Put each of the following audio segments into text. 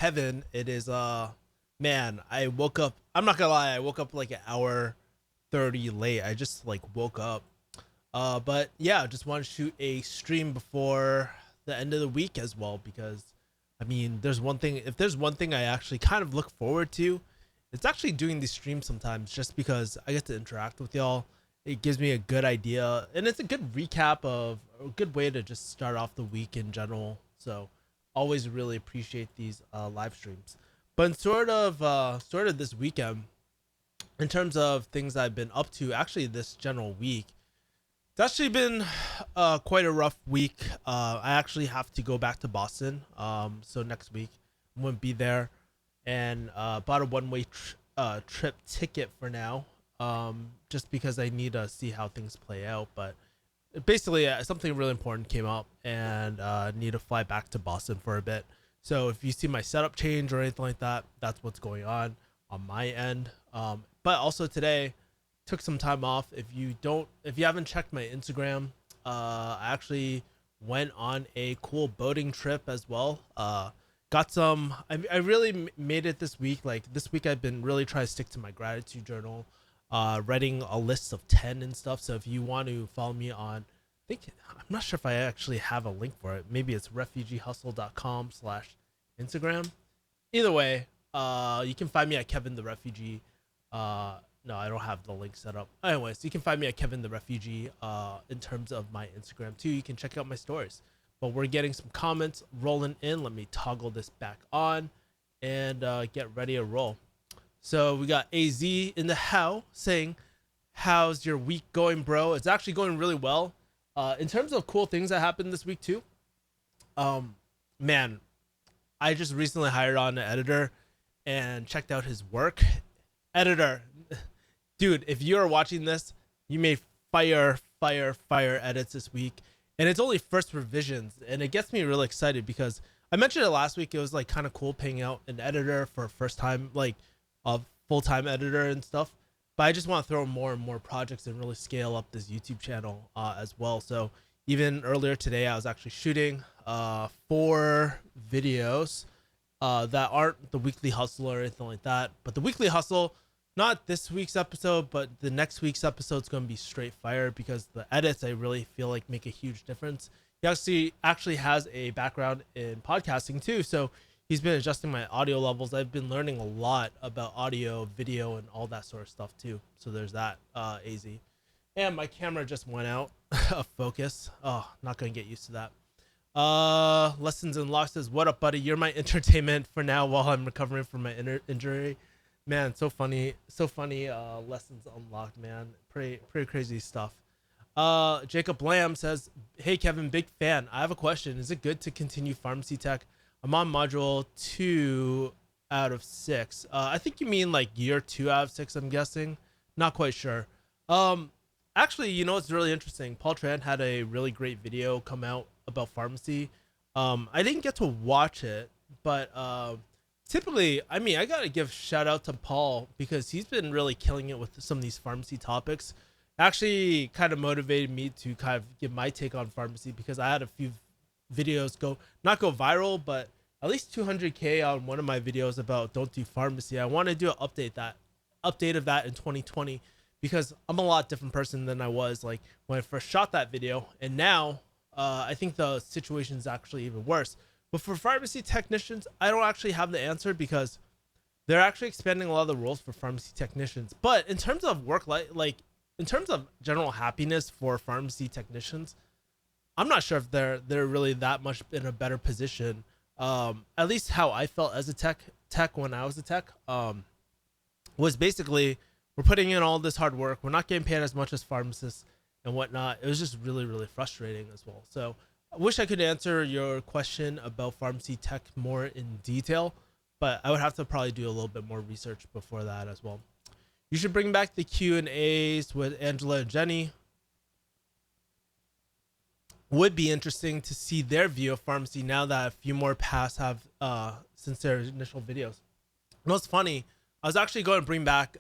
Kevin. It is man, I woke up, I'm not gonna lie, I woke up like an hour 30 late. I just like woke up. But yeah, just want to shoot a stream before the end of the week as well because I mean, there's one thing, if there's one thing I actually kind of look forward to, it's actually doing these streams sometimes just because I get to interact with y'all. It gives me a good idea and it's a good recap of a good way to just start off the week in general. So always really appreciate these live streams. But in sort of this weekend, in terms of things I've been up to, actually this general week, it's actually been quite a rough week. I actually have to go back to Boston. So next week I won't be there, and bought a trip ticket for now. Just because I need to see how things play out. But basically, something really important came up, and need to fly back to Boston for a bit. So if you see my setup change or anything like that, that's what's going on my end. But also today took some time off. If you haven't checked my Instagram, I actually went on a cool boating trip as well. Got some. I really made it this week. Like this week, I've been really trying to stick to my gratitude journal, writing a list of 10 and stuff. So if you want to follow me on, I think I'm not sure if I actually have a link for it. Maybe it's refugiehustle.com/Instagram. Either way, you can find me at Kevin the Refugee. No, I don't have the link set up. Anyways, you can find me at Kevin the Refugee. In terms of my Instagram too, you can check out my stories. But we're getting some comments rolling in. Let me toggle this back on and get ready to roll. So we got AZ in the how saying, "How's your week going, bro?" It's actually going really well. In terms of cool things that happened this week too. Um, man, I just recently hired on an editor and checked out his work. Editor, dude, if you're watching this, you made fire edits this week, and it's only first revisions, and it gets me really excited because I mentioned it last week. It was like kind of cool paying out an editor for first time, like a full time editor and stuff. But I just want to throw more and more projects and really scale up this YouTube channel as well. So even earlier today, I was actually shooting 4 videos that aren't the weekly hustle or anything like that. But the weekly hustle, not this week's episode, but the next week's episode is going to be straight fire because the edits I really feel like make a huge difference. He actually has a background in podcasting too, so he's been adjusting my audio levels. I've been learning a lot about audio, video, and all that sort of stuff too. So there's that, AZ. And my camera just went out of focus. Oh, not gonna get used to that. Lessons Unlocked says, "What up, buddy? You're my entertainment for now while I'm recovering from my injury." Man, so funny, so funny. Lessons Unlocked, man. Pretty crazy stuff. Jacob Lamb says, "Hey Kevin, big fan. I have a question. Is it good to continue pharmacy tech? I'm on module 2 out of 6. I think you mean like year 2 out of 6. I'm guessing. Not quite sure. Um, Actually, it's really interesting. Paul Tran had a really great video come out about pharmacy. I didn't get to watch it, but typically, I mean, I gotta give shout out to Paul because he's been really killing it with some of these pharmacy topics. Actually, kind of motivated me to kind of give my take on pharmacy because I had a few videos not go viral, but at least 200K on one of my videos about don't do pharmacy. I want to do an update of that in 2020 because I'm a lot different person than I was like when I first shot that video, and now I think the situation is actually even worse. But for pharmacy technicians, I don't actually have the answer because they're actually expanding a lot of the rules for pharmacy technicians. But in terms of work life, like in terms of general happiness for pharmacy technicians, I'm not sure if they're really that much in a better position. At least how I felt as a tech when I was a tech was basically we're putting in all this hard work, we're not getting paid as much as pharmacists and whatnot. It was just really frustrating as well. So I wish I could answer your question about pharmacy tech more in detail, but I would have to probably do a little bit more research before that as well. You should bring back the Q&As with Angela and Jenny. Would be interesting to see their view of pharmacy now that a few more paths have since their initial videos. You know what's funny? I was actually going to bring back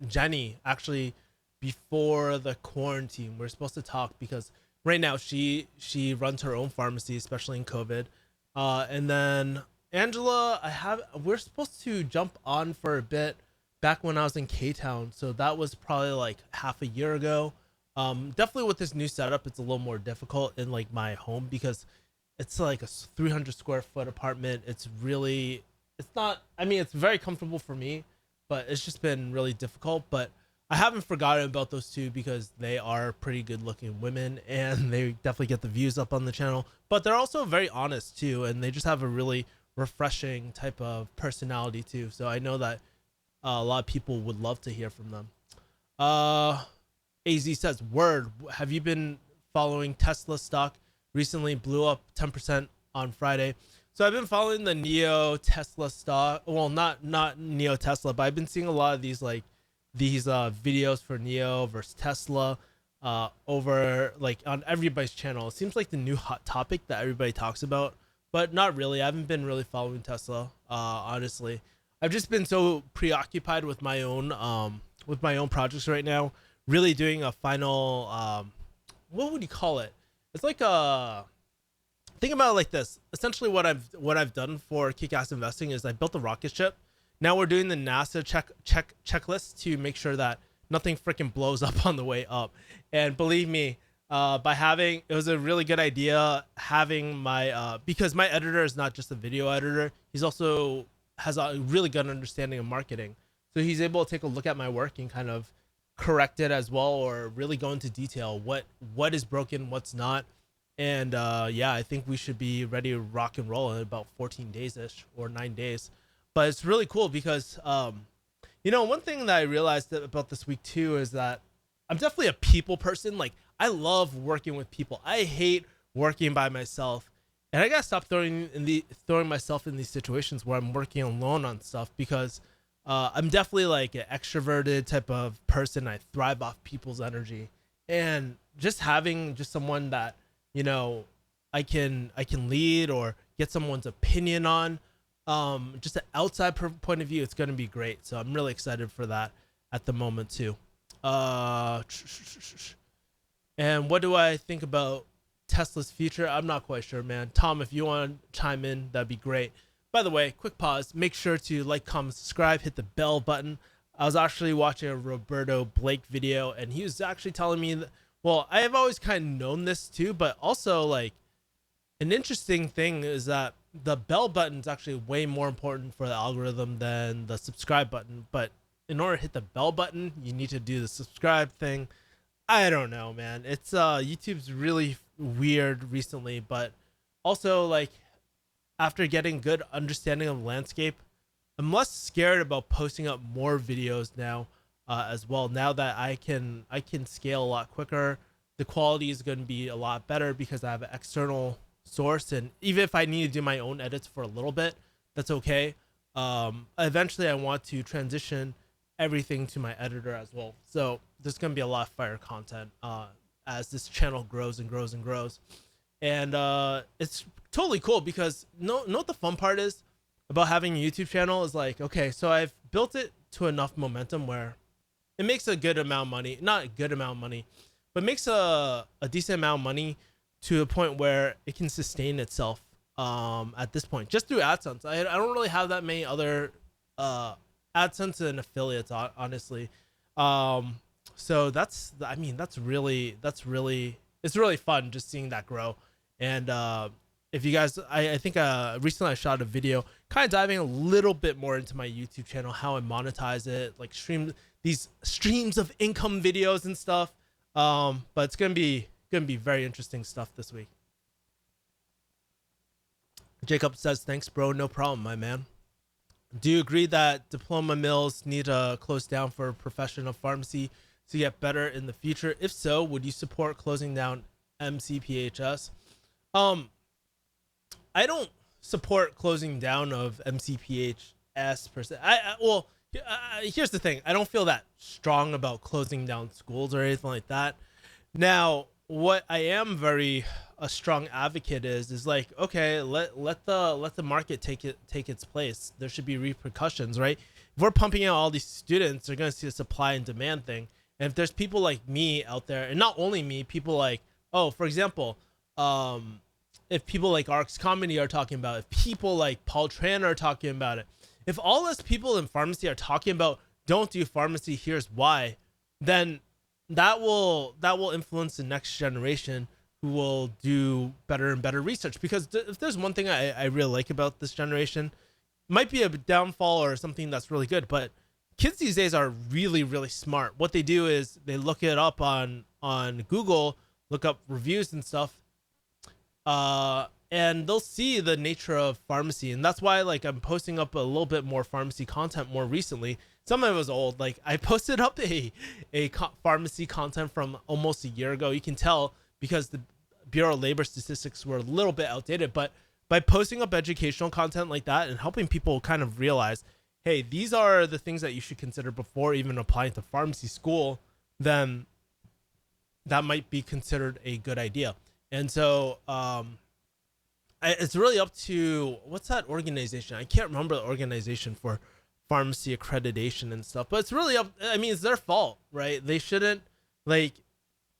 Jenny actually before the quarantine. We're supposed to talk because right now she runs her own pharmacy, especially in COVID. And then Angela, we're supposed to jump on for a bit back when I was in K Town, so that was probably like half a year ago. Definitely with this new setup, it's a little more difficult in like my home because it's like a 300 square foot apartment. It's not, I mean, it's very comfortable for me, but it's just been really difficult. But I haven't forgotten about those two because they are pretty good looking women and they definitely get the views up on the channel. But they're also very honest too, and they just have a really refreshing type of personality too. So I know that a lot of people would love to hear from them. Uh, AZ says, "Word, have you been following Tesla stock? Recently blew up 10% on Friday." So I've been following the Neo Tesla stock. Well, not Neo Tesla, but I've been seeing a lot of these videos for Neo versus Tesla over like on everybody's channel. It seems like the new hot topic that everybody talks about, but not really. I haven't been really following Tesla, honestly. I've just been so preoccupied with my own projects right now, really doing a final what would you call it? It's like a think about it like this. Essentially what I've done for Kick-Ass Investing is I built a rocket ship. Now we're doing the NASA checklist to make sure that nothing freaking blows up on the way up. And believe me, by having it was a really good idea having my because my editor is not just a video editor, he's also has a really good understanding of marketing. So he's able to take a look at my work and kind of correct it as well, or really go into detail what is broken, what's not. And yeah, I think we should be ready to rock and roll in about 14 days ish or 9 days. But it's really cool because one thing that I realized about this week too is that I'm definitely a people person. Like I love working with people. I hate working by myself, and I gotta stop throwing myself in these situations where I'm working alone on stuff because I'm definitely like an extroverted type of person. I thrive off people's energy, and just having just someone that I can lead or get someone's opinion on, just an outside point of view, it's going to be great. So I'm really excited for that at the moment too. And what do I think about Tesla's future? I'm not quite sure, man. Tom, if you want to chime in, that'd be great. By the way, quick pause. Make sure to like, comment, subscribe, hit the bell button. I was actually watching a Roberto Blake video, and he was actually telling me that, well, I have always kind of known this too, but also like an interesting thing is that the bell button is actually way more important for the algorithm than the subscribe button. But in order to hit the bell button, you need to do the subscribe thing. I don't know, man. It's YouTube's really weird recently, but also like after getting good understanding of landscape, I'm less scared about posting up more videos now as well. Now that I can scale a lot quicker, the quality is going to be a lot better because I have an external source, and even if I need to do my own edits for a little bit, that's okay. Eventually I want to transition everything to my editor as well. So there's going to be a lot of fire content as this channel grows and grows and grows. And it's totally cool because know what the fun part is about having a YouTube channel is like, okay, so I've built it to enough momentum where it makes a good amount of money, not a good amount of money, but makes a decent amount of money to a point where it can sustain itself at this point just through AdSense. I don't really have that many other AdSense and affiliates, honestly. So that's really it's really fun just seeing that grow. And if you guys, I think recently I shot a video kind of diving a little bit more into my YouTube channel, how I monetize it, like these streams of income videos and stuff. But it's gonna be very interesting stuff this week. Jacob says, "Thanks, bro. No problem, my man. Do you agree that diploma mills need to close down for professional pharmacy to get better in the future? If so, would you support closing down MCPHS?" I don't support closing down of MCPHS per se. Here's the thing. I don't feel that strong about closing down schools or anything like that. Now, what I am very a strong advocate is like, okay, let the market take its place. There should be repercussions, right? If we're pumping out all these students, they're going to see a supply and demand thing. And if there's people like me out there, and not only me, people like, oh, for example, if people like Arx Comedy are talking about it, if people like Paul Tran are talking about it, if all us people in pharmacy are talking about don't do pharmacy, here's why, then that will influence the next generation who will do better and better research. Because if there's one thing I really like about this generation, might be a downfall or something that's really good, but kids these days are really really smart. What they do is they look it up on Google, look up reviews and stuff, and they'll see the nature of pharmacy. And that's why like I'm posting up a little bit more pharmacy content more recently. Some of it was old. Like I posted up pharmacy content from almost a year ago. You can tell because the Bureau of Labor statistics were a little bit outdated, but by posting up educational content like that and helping people kind of realize, hey, these are the things that you should consider before even applying to pharmacy school, then that might be considered a good idea. And so it's really up to, what's that organization? I can't remember the organization for pharmacy accreditation and stuff, but it's really up. I mean, it's their fault, right? They shouldn't, like,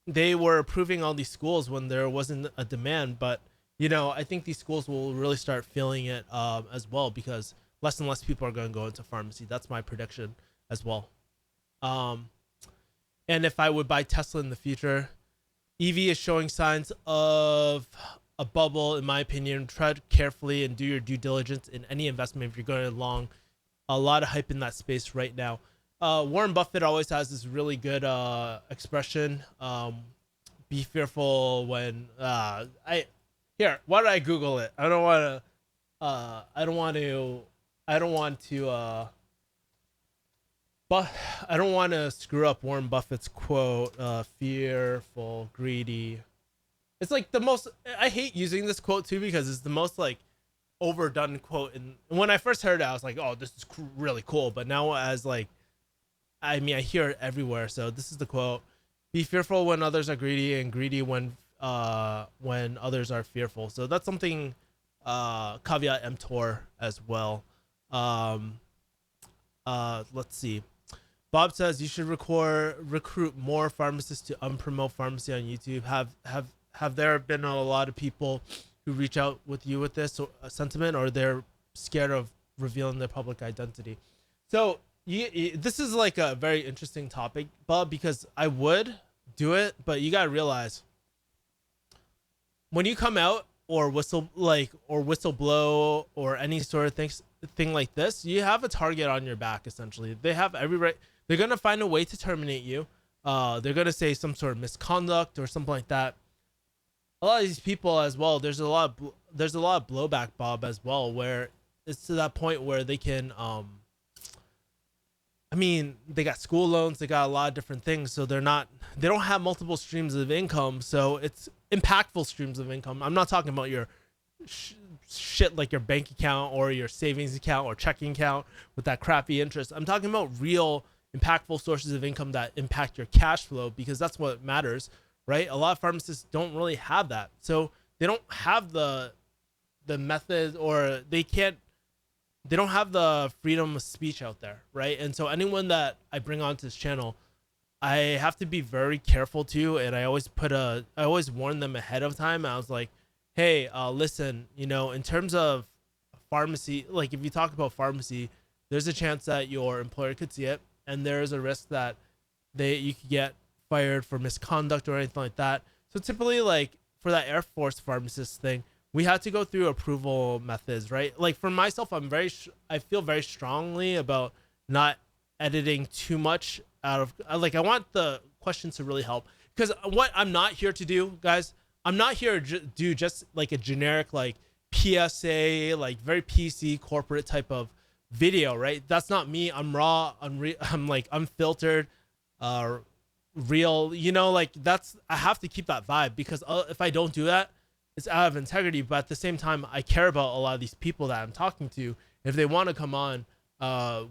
they were approving all these schools when there wasn't a demand. But you know, I think these schools will really start feeling it as well, because less and less people are going to go into pharmacy. That's my prediction as well. And if I would buy Tesla in the future, EV is showing signs of a bubble, in my opinion. Tread carefully and do your due diligence in any investment if you're going along. A lot of hype in that space right now. Warren Buffett always has this really good expression. Be fearful when why did I Google it? I don't want to screw up Warren Buffett's quote. Fearful, greedy. It's like the most. I hate using this quote too because it's the most like overdone quote. And when I first heard it, I was like, "Oh, this is really cool." But now, as like, I mean, I hear it everywhere. So this is the quote: "Be fearful when others are greedy, and greedy when others are fearful." So that's something caveat emptor as well. Let's see. Bob says you should recruit more pharmacists to unpromote pharmacy on YouTube. Have there been a lot of people who reach out with you with this sentiment, or they're scared of revealing their public identity? So this is like a very interesting topic, Bob, because I would do it, but you gotta realize when you come out or whistle blow or any sort of thing like this, you have a target on your back. Essentially, they have every right. They're gonna find a way to terminate you. They're gonna say some sort of misconduct or something like that. A lot of these people as well. There's a lot of blowback, Bob, as well, where it's to that point where they can. I mean, they got school loans, they got a lot of different things, so they don't have multiple streams of income. So it's impactful streams of income. I'm not talking about your shit like your bank account or your savings account or checking account with that crappy interest. I'm talking about real impactful sources of income that impact your cash flow, because that's what matters, right? A lot of pharmacists don't really have that, so they don't have the method, or they don't have the freedom of speech out there, right? And so anyone that I bring onto this channel, I have to be very careful too. And I always warn them ahead of time. I was like, hey, listen, in terms of pharmacy, like if you talk about pharmacy, there's a chance that your employer could see it, and there's a risk that you could get fired for misconduct or anything like that. So typically, like for that Air Force pharmacist thing, we had to go through approval methods, right? Like for myself, I feel very strongly about not editing too much out of, like, I want the questions to really help, because what I'm not here to do, guys, I'm not here to do just like a generic, like PSA, like very PC corporate type of video, right? That's not me. I'm raw. I'm like unfiltered, real, like I have to keep that vibe, because if I don't do that, it's out of integrity. But at the same time, I care about a lot of these people that I'm talking to. If they want to come on,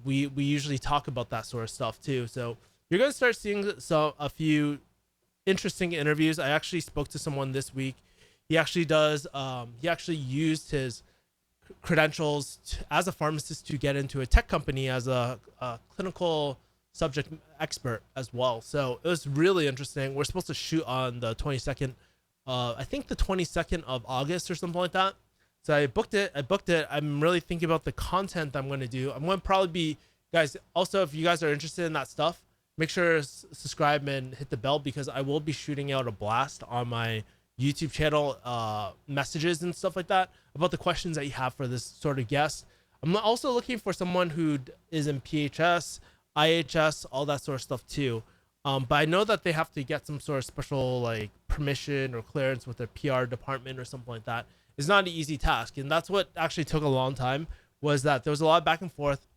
we usually talk about that sort of stuff too. So you're going to start seeing a few interesting interviews. I actually spoke to someone this week. He actually used his credentials as a pharmacist to get into a tech company as a clinical subject expert as well. So it was really interesting. We're supposed to shoot on the 22nd I think the 22nd of August or something like that. So I booked it. I'm really thinking about the content I'm going to do. I'm going to probably be, guys, also, if you guys are interested in that stuff, make sure to subscribe and hit the bell, because I will be shooting out a blast on my YouTube channel, messages and stuff like that about the questions that you have for this sort of guest. I'm also looking for someone who is in PHS, IHS, all that sort of stuff too. But I know that they have to get some sort of special like permission or clearance with their PR department or something like that. It's not an easy task, and that's what actually took a long time. Was that there was a lot of back and forth.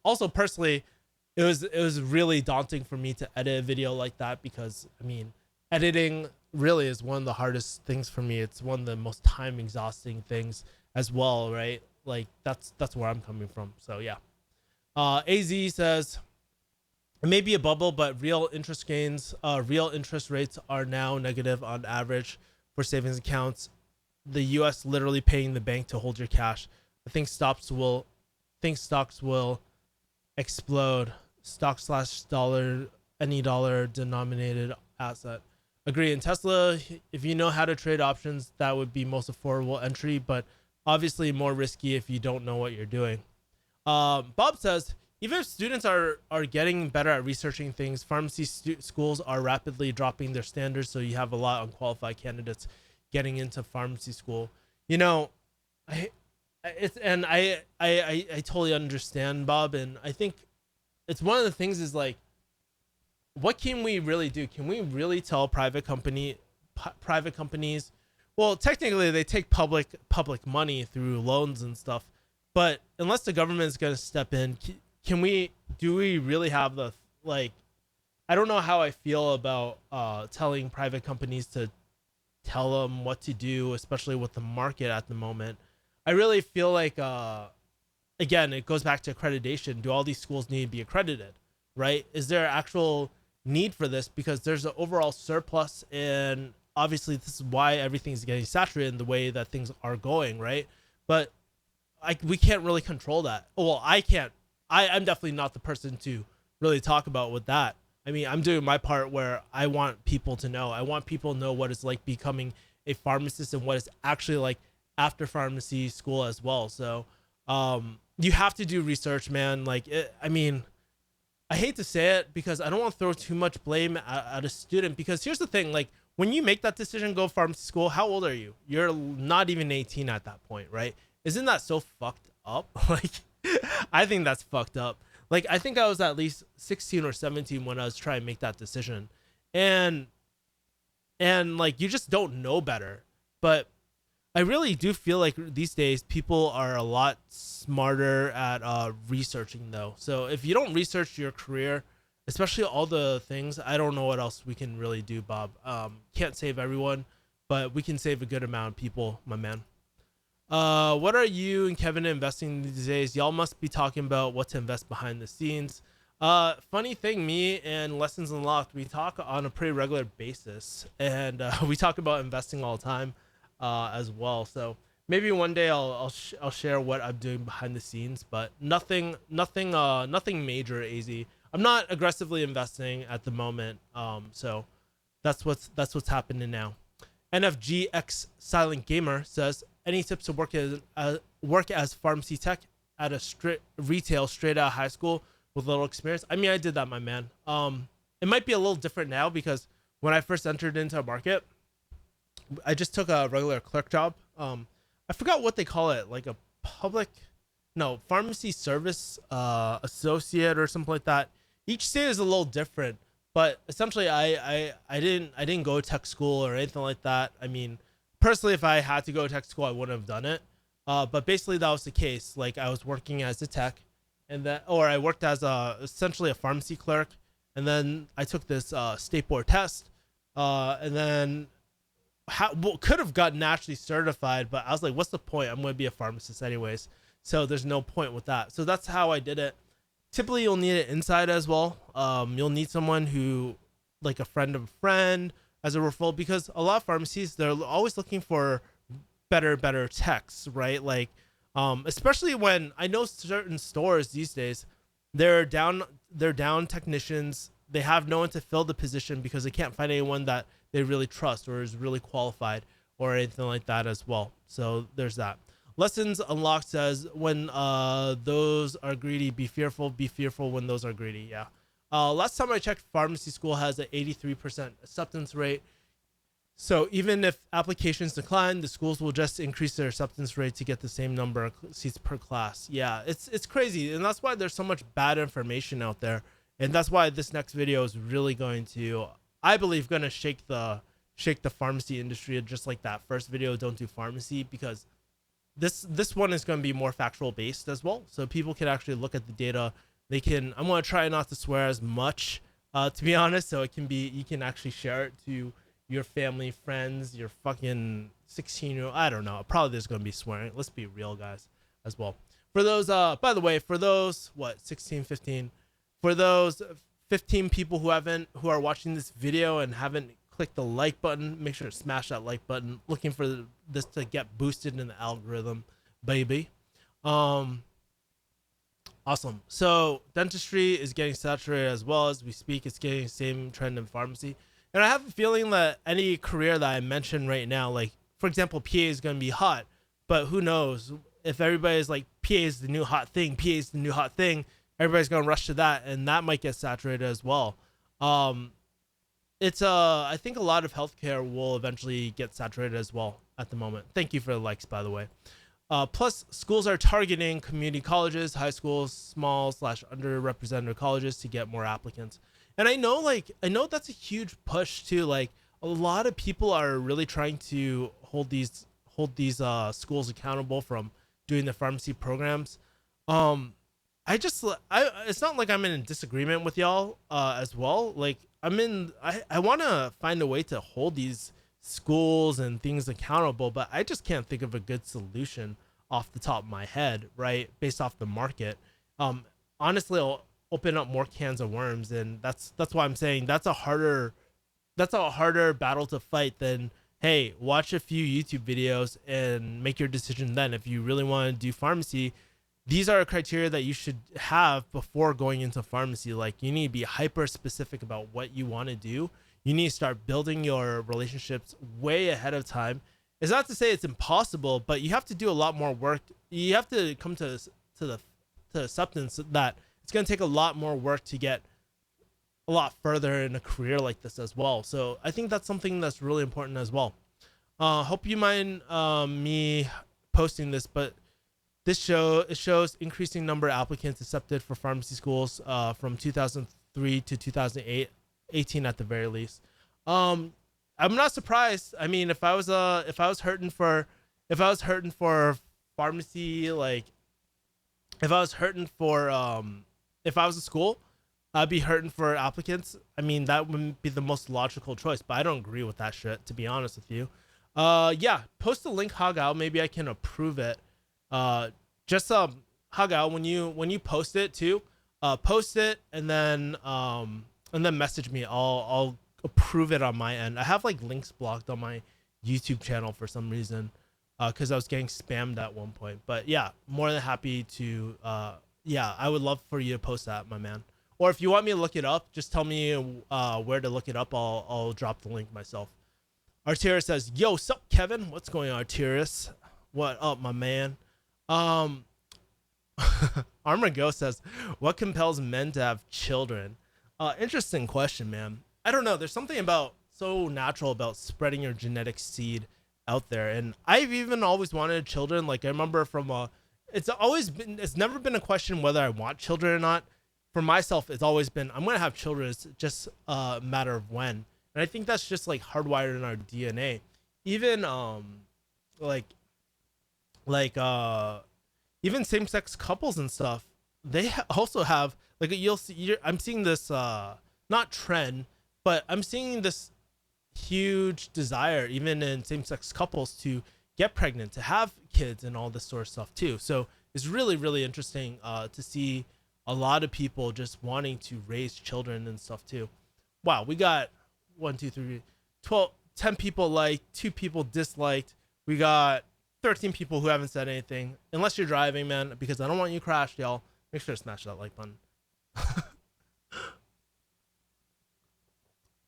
Also, personally, it was really daunting for me to edit a video like that, because I mean, editing really is one of the hardest things for me. It's one of the most time exhausting things as well, right? Like that's where I'm coming from. So yeah. AZ says it may be a bubble, but real interest rates are now negative on average for savings accounts. The US literally paying the bank to hold your cash. I think stocks will explode. Stock/dollar, any dollar denominated asset. Agree. In Tesla, if you know how to trade options, that would be most affordable entry, but obviously more risky if you don't know what you're doing. Bob says, even if students are getting better at researching things, pharmacy schools are rapidly dropping their standards, so you have a lot of unqualified candidates getting into pharmacy school. You know, I totally understand, Bob, and I think it's one of the things is like, what can we really do? Can we really tell private companies? Well, technically they take public money through loans and stuff, but unless the government is going to step in, do we really have the, like, I don't know how I feel about telling private companies to tell them what to do, especially with the market at the moment. I really feel like again, it goes back to accreditation. Do all these schools need to be accredited, right? Is there actual need for this? Because there's an overall surplus, and obviously this is why everything's getting saturated in the way that things are going, right? But we can't really control that. Well, I can't. I'm definitely not the person to really talk about with that. I mean, I'm doing my part where I want people to know. I want people to know what it's like becoming a pharmacist and what it's actually like after pharmacy school as well. So you have to do research, man. Like, I mean, I hate to say it because I don't want to throw too much blame at a student, because here's the thing, like, when you make that decision, go pharmacy school, how old are you? You're not even 18 at that point, right? Isn't that so fucked up? Like, I think that's fucked up. Like, I think I was at least 16 or 17 when I was trying to make that decision. And like, you just don't know better. But I really do feel like these days people are a lot smarter at researching, though. So if you don't research your career, especially all the things, I don't know what else we can really do, Bob. Can't save everyone, but we can save a good amount of people, my man. What are you and Kevin investing these days? Y'all must be talking about what to invest behind the scenes. Funny thing, me and Lessons Unlocked, we talk on a pretty regular basis, and we talk about investing all the time as well. So maybe one day I'll share what I'm doing behind the scenes, but nothing major, AZ. I'm not aggressively investing at the moment. So that's what's happening now. NFGX Silent Gamer says, any tips to work as pharmacy tech at a retail straight out of high school with little experience? I mean, I did that, my man. It might be a little different now, because when I first entered into a market, I just took a regular clerk job. I forgot what they call it, like a pharmacy service associate or something like that. Each state is a little different, but essentially I didn't go to tech school or anything like that. I mean, personally, if I had to go to tech school, I wouldn't have done it. But basically that was the case. Like, I was working as a tech, or I worked as essentially a pharmacy clerk, and then I took this state board test, and then could have gotten naturally certified, but I was like, what's the point? I'm going to be a pharmacist anyways, so there's no point with that. So that's how I did it. Typically, you'll need it inside as well. You'll need someone who, like a friend of a friend, as a referral, because a lot of pharmacies, they're always looking for better techs, right? Like, especially when I know certain stores these days, they're down technicians. They have no one to fill the position because they can't find anyone that they really trust or is really qualified or anything like that as well. So there's that. Lessons Unlocked says, when those are greedy, be fearful when those are greedy. Yeah. Last time I checked, pharmacy school has an 83% acceptance rate. So even if applications decline, the schools will just increase their acceptance rate to get the same number of seats per class. Yeah, it's crazy, and that's why there's so much bad information out there, and that's why this next video is really going to, I believe, going to shake the pharmacy industry, just like that first video, Don't Do Pharmacy, because this one is going to be more factual based as well, so people can actually look at the data. They can. I'm going to try not to swear as much, to be honest, so it can be, you can actually share it to your family, friends, your fucking 16-year-old. I don't know. Probably there's going to be swearing. Let's be real, guys, as well. For those, by the way, for those, 16, 15, for those 15 people who are watching this video and haven't clicked the like button, make sure to smash that like button. Looking for this to get boosted in the algorithm, baby. Awesome. So dentistry is getting saturated as well as we speak. It's getting the same trend in pharmacy. And I have a feeling that any career that I mentioned right now, like, for example, PA is going to be hot, but who knows if everybody's like, PA is the new hot thing, everybody's going to rush to that, and that might get saturated as well. I think a lot of healthcare will eventually get saturated as well at the moment. Thank you for the likes, by the way. Plus, schools are targeting community colleges, high schools, small/underrepresented colleges to get more applicants. And I know that's a huge push too. Like, a lot of people are really trying to hold these schools accountable from doing the pharmacy programs. It's not like I'm in disagreement with y'all as well. Like, I want to find a way to hold these schools and things accountable, but I just can't think of a good solution off the top of my head, right? Based off the market. Honestly, I'll open up more cans of worms, and that's why I'm saying that's a harder battle to fight than, hey, watch a few YouTube videos and make your decision then. If you really want to do pharmacy, these are criteria that you should have before going into pharmacy. Like, you need to be hyper specific about what you want to do. You need to start building your relationships way ahead of time. It's not to say it's impossible, but you have to do a lot more work. You have to come to the acceptance that it's going to take a lot more work to get a lot further in a career like this as well. So I think that's something that's really important as well. Hope you mind me posting this, but it shows increasing number of applicants accepted for pharmacy schools from 2003 to 2008, 18 at the very least. I'm not surprised. I mean, if I was hurting for pharmacy, like, if I was a school, I'd be hurting for applicants. I mean, that wouldn't be the most logical choice, but I don't agree with that shit, to be honest with you. Yeah, post the link, Hagao. Maybe I can approve it. Just Hagao, when you post it too, post it and then message me. I'll approve it on my end. I have like links blocked on my YouTube channel for some reason, because I was getting spammed at one point. But yeah, more than happy to. Yeah, I would love for you to post that, my man. Or if you want me to look it up, just tell me where to look it up. I'll drop the link myself. Arterius says, "Yo, sup, Kevin? What's going on, Arterius? What up, my man?" Armor Ghost says, "What compels men to have children?" Interesting question, man. I don't know. There's something so natural about spreading your genetic seed out there, and I've even always wanted children. Like, I remember it's never been a question whether I want children or not. For myself, it's always been, I'm gonna have children. It's just a matter of when. And I think that's just like hardwired in our DNA. Even even same-sex couples and stuff, they also have, like, I'm seeing this not trend, but I'm seeing this huge desire even in same-sex couples to get pregnant, to have kids, and all this sort of stuff too. So it's really, really interesting to see a lot of people just wanting to raise children and stuff too. Wow, we got 1, 2, 3, 12, 10 people liked, 2 people disliked. We got 13 people who haven't said anything. Unless you're driving, man, because I don't want you crashed, y'all. Make sure to smash that like button.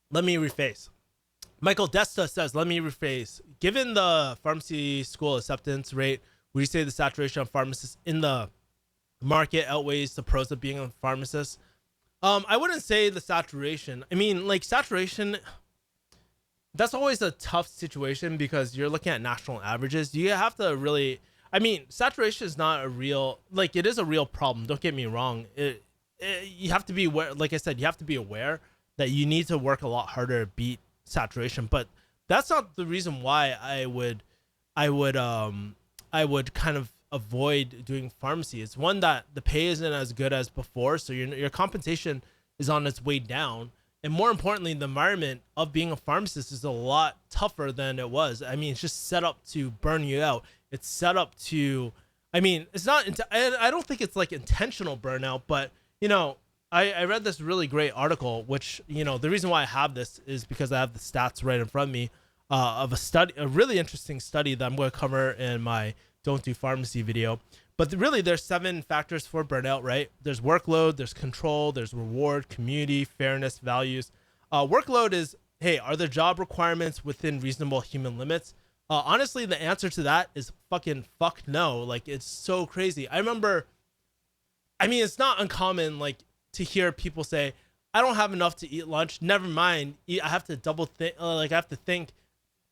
Let me rephrase. Michael Desta says, let me rephrase. Given the pharmacy school acceptance rate, would you say the saturation of pharmacists in the market outweighs the pros of being a pharmacist? I wouldn't say the saturation. I mean, like saturation, that's always a tough situation because you're looking at national averages. You have to really, I mean, saturation is not a real, like it is a real problem. Don't get me wrong. You have to be aware, like I said, you have to be aware that you need to work a lot harder to beat saturation. But that's not the reason why I would kind of avoid doing pharmacy. It's one that the pay isn't as good as before, so your compensation is on its way down. And more importantly, the environment of being a pharmacist is a lot tougher than it was. I mean, it's just set up to burn you out. It's set up to, I mean, it's not, I don't think it's like intentional burnout, but you know, I read this really great article, which, you know, the reason why I have this is because I have the stats right in front of me of a study, a really interesting study that I'm going to cover in my Don't Do Pharmacy video. But really, there's 7 factors for burnout, right? There's workload, there's control, there's reward, community, fairness, values. Workload is, hey, are the job requirements within reasonable human limits? Honestly, the answer to that is fucking fuck no. Like, it's so crazy. I remember, I mean, it's not uncommon, like, to hear people say, I don't have enough to eat lunch. Never mind. I have to double think, like, I have to think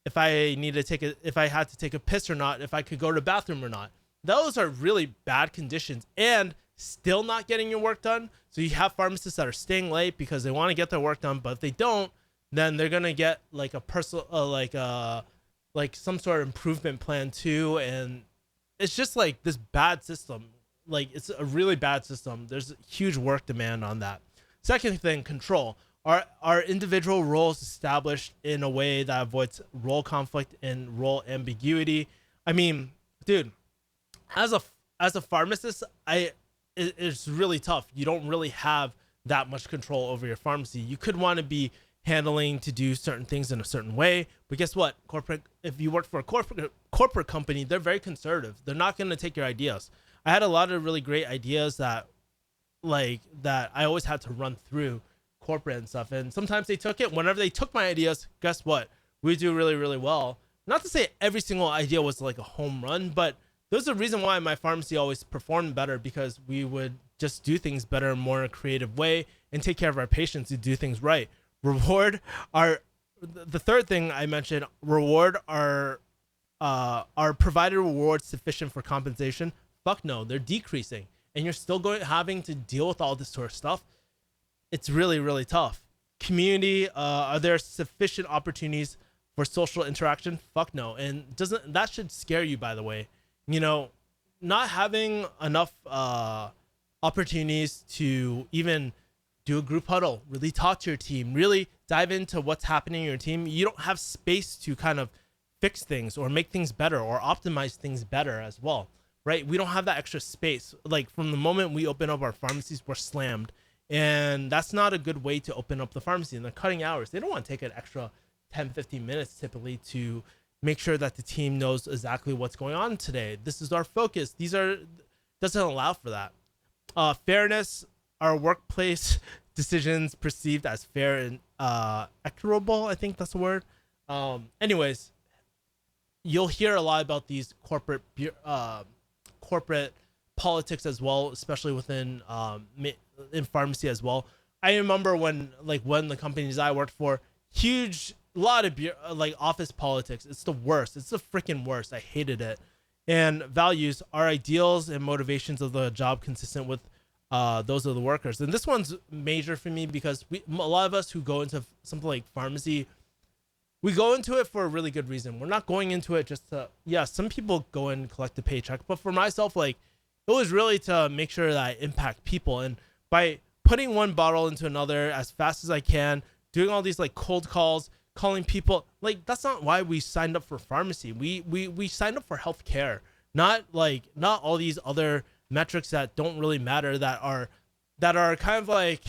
if I need to take a, if I had to take a piss or not, if I could go to the bathroom or not. Those are really bad conditions and still not getting your work done. So you have pharmacists that are staying late because they want to get their work done, but if they don't, then they're gonna get like a personal, like some sort of improvement plan too, and it's just like this bad system. Like it's a really bad system. There's a huge work demand on that. Second thing, control. Are individual roles established in a way that avoids role conflict and role ambiguity? I mean, dude, as a pharmacist, it's really tough. You don't really have that much control over your pharmacy. You could want to be handling to do certain things in a certain way, but guess what? Corporate, if you work for a corporate company, they're very conservative. They're not going to take your ideas. I had a lot of really great ideas that that I always had to run through corporate and stuff, and sometimes they took it. Whenever they took my ideas, guess what? We do really, really well. Not to say every single idea was like a home run, but there's a reason why my pharmacy always performed better, because we would just do things better in a more creative way and take care of our patients to do things right. Reward our the third thing I mentioned, reward our provided rewards sufficient for compensation? Fuck no, they're decreasing. And you're still going having to deal with all this sort of stuff. It's really, really tough. Community, are there sufficient opportunities for social interaction? Fuck no. And doesn't that should scare you, by the way. You know, not having enough opportunities to even do a group huddle, really talk to your team, really dive into what's happening in your team. You don't have space to kind of fix things or make things better or optimize things better as well, right? We don't have that extra space. Like from the moment we open up our pharmacies, we're slammed. And that's not a good way to open up the pharmacy. And they're cutting hours. They don't want to take an extra 10, 15 minutes typically to make sure that the team knows exactly what's going on today. This is our focus. Doesn't allow for that. Fairness, our workplace decisions perceived as fair and equitable. I think that's the word. Anyways, you'll hear a lot about these corporate politics as well, especially within in pharmacy as well. I remember when the companies I worked for, huge lot of like office politics. It's the worst. It's the freaking worst. I hated it. And values, are ideals and motivations of the job consistent with those of the workers? And this one's major for me because a lot of us who go into something like pharmacy, we go into it for a really good reason. We're not going into it just to, yeah, some people go and collect a paycheck, but for myself, like, it was really to make sure that I impact people. And by putting one bottle into another as fast as I can, doing all these like cold calls, calling people, like, that's not why we signed up for pharmacy. We signed up for healthcare, not all these other metrics that don't really matter, that are kind of like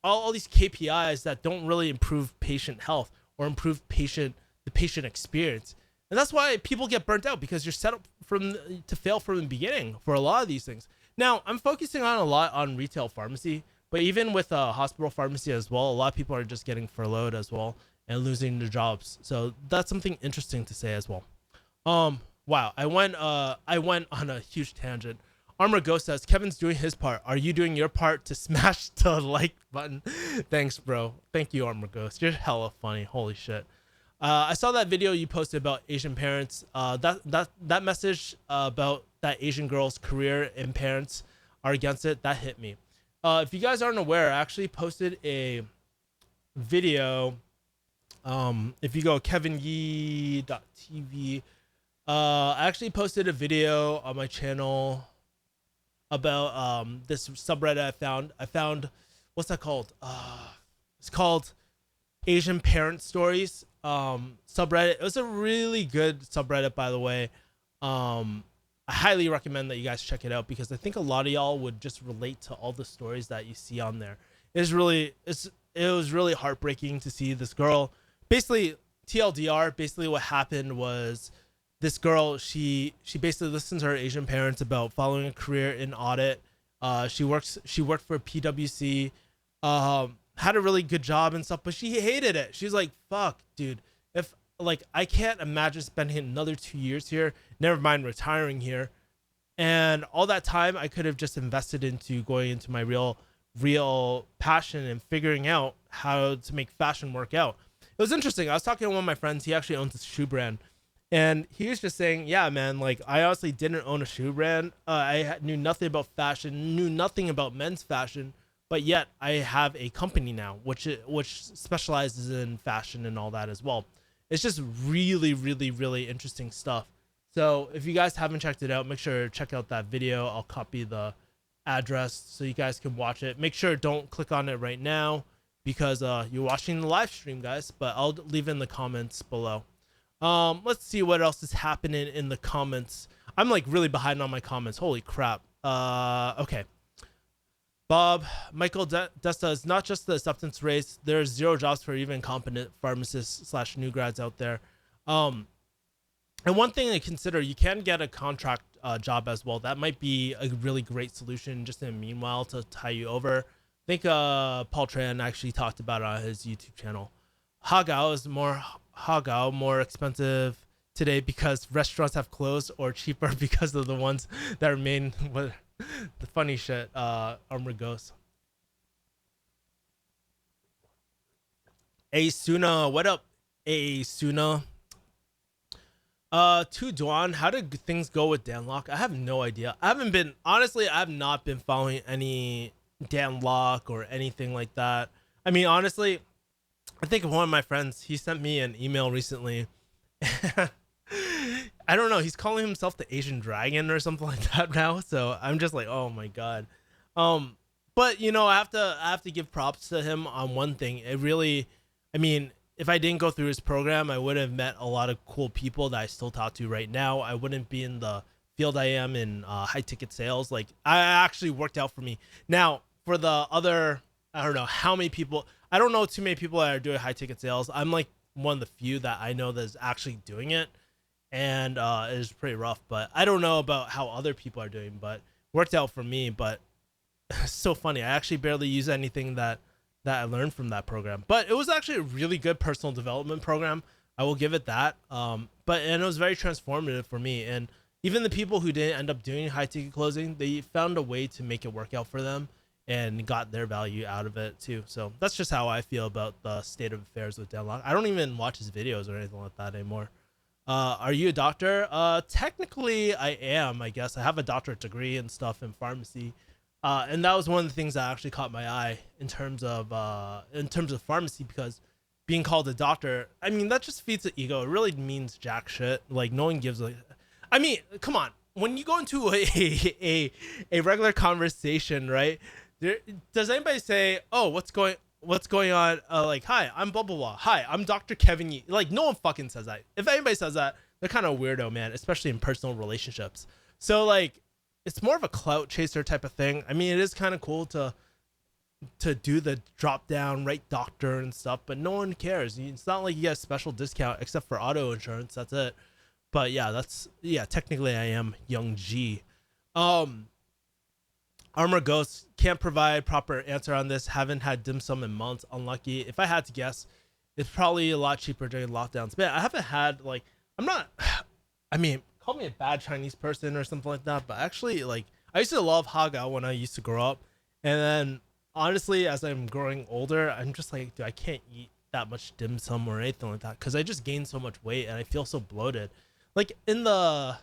all these KPIs that don't really improve patient health or improve the patient experience. And that's why people get burnt out, because you're set up to fail from the beginning for a lot of these things. Now, I'm focusing on a lot on retail pharmacy, but even with hospital pharmacy as well, a lot of people are just getting furloughed as well. and losing their jobs. So that's something interesting to say as well. Wow, I went on a huge tangent. Armor Ghost says Kevin's doing his part. Are you doing your part to smash the like button? Thanks, bro. Thank you, Armor Ghost. You're hella funny. Holy shit. I saw that video you posted about Asian parents. That message about that Asian girl's career and parents are against it. That hit me. If you guys aren't aware, I actually posted a video. If you go kevinyee.tv, I actually posted a video on my channel about this subreddit I found what's that called? It's called Asian Parent Stories subreddit. It was a really good subreddit, by the way. I highly recommend that you guys check it out because I think a lot of y'all would just relate to all the stories that you see on there. It was really heartbreaking to see this girl. Basically, TLDR, basically what happened was this girl, she basically listened to her Asian parents about following a career in audit. She worked for PwC, had a really good job and stuff, but she hated it. She's like, fuck, dude, if like I can't imagine spending another 2 years here, never mind retiring here. And all that time I could have just invested into going into my real passion and figuring out how to make fashion work out. It was interesting. I was talking to one of my friends. He actually owns a shoe brand. And he was just saying, yeah, man, like I honestly didn't own a shoe brand. I knew nothing about fashion, knew nothing about men's fashion, but yet I have a company now, which specializes in fashion and all that as well. It's just really, really, really interesting stuff. So if you guys haven't checked it out, make sure to check out that video. I'll copy the address so you guys can watch it. Make sure don't click on it right now because you're watching the live stream, guys, but I'll leave in the comments below. Let's see what else is happening in the comments. I'm like really behind on my comments. Holy crap. Okay. Bob, Michael Desta is not just the acceptance race. There's 0 jobs for even competent pharmacists / new grads out there. And one thing to consider, you can get a contract job as well. That might be a really great solution just in the meanwhile to tie you over. I think Paul Tran actually talked about it on his YouTube channel. Hagao is more expensive today because restaurants have closed, or cheaper because of the ones that remain. What the funny shit, Armor Ghost. Asuna, what up, Asuna? To Dwan, how did things go with Danlock? I have no idea. I have not been following any Danlock or anything like that. I mean, honestly, I think one of my friends, he sent me an email recently. I don't know. He's calling himself the Asian Dragon or something like that now. So I'm just like, oh my god. But you know, I have to give props to him on one thing. It really, I mean, if I didn't go through his program, I would have met a lot of cool people that I still talk to right now. I wouldn't be in the field I am in high ticket sales. Like, I actually worked out for me. Now, for the other, I don't know how many people. I don't know too many people that are doing high ticket sales. I'm like one of the few that I know that is actually doing it, and it is pretty rough. But I don't know about how other people are doing. But worked out for me. But it's so funny. I actually barely use anything that I learned from that program. But it was actually a really good personal development program. I will give it that. And it was very transformative for me. And even the people who didn't end up doing high ticket closing, they found a way to make it work out for them and got their value out of it too. So that's just how I feel about the state of affairs with Danlock. I don't even watch his videos or anything like that anymore. Are you a doctor? Technically I am, I guess. I have a doctorate degree and stuff in pharmacy. And that was one of the things that actually caught my eye in terms of pharmacy, because being called a doctor, I mean, that just feeds the ego. It really means jack shit. Like, no one gives a, I mean, come on. When you go into a regular conversation, right? Does anybody say, "Oh, what's going on?" Like, "Hi, I'm blah blah blah. Hi, I'm Dr. Kevin Yee." Like, no one fucking says that. If anybody says that, they're kind of weirdo, man. Especially in personal relationships. So like, it's more of a clout chaser type of thing. I mean, it is kind of cool to do the drop down, right, doctor and stuff, but no one cares. It's not like you get a special discount except for auto insurance. That's it. But yeah, technically I am Young G. Armor Ghost, can't provide proper answer on this. Haven't had dim sum in months. Unlucky. If I had to guess, It's probably a lot cheaper during lockdowns. Man, I haven't had like I'm not. I mean, call me a bad Chinese person or something like that, but actually, like I used to love Haga when I used to grow up, and then honestly, as I'm growing older, I'm just like, dude, I can't eat that much dim sum or anything like that because I just gained so much weight and I feel so bloated. Like in the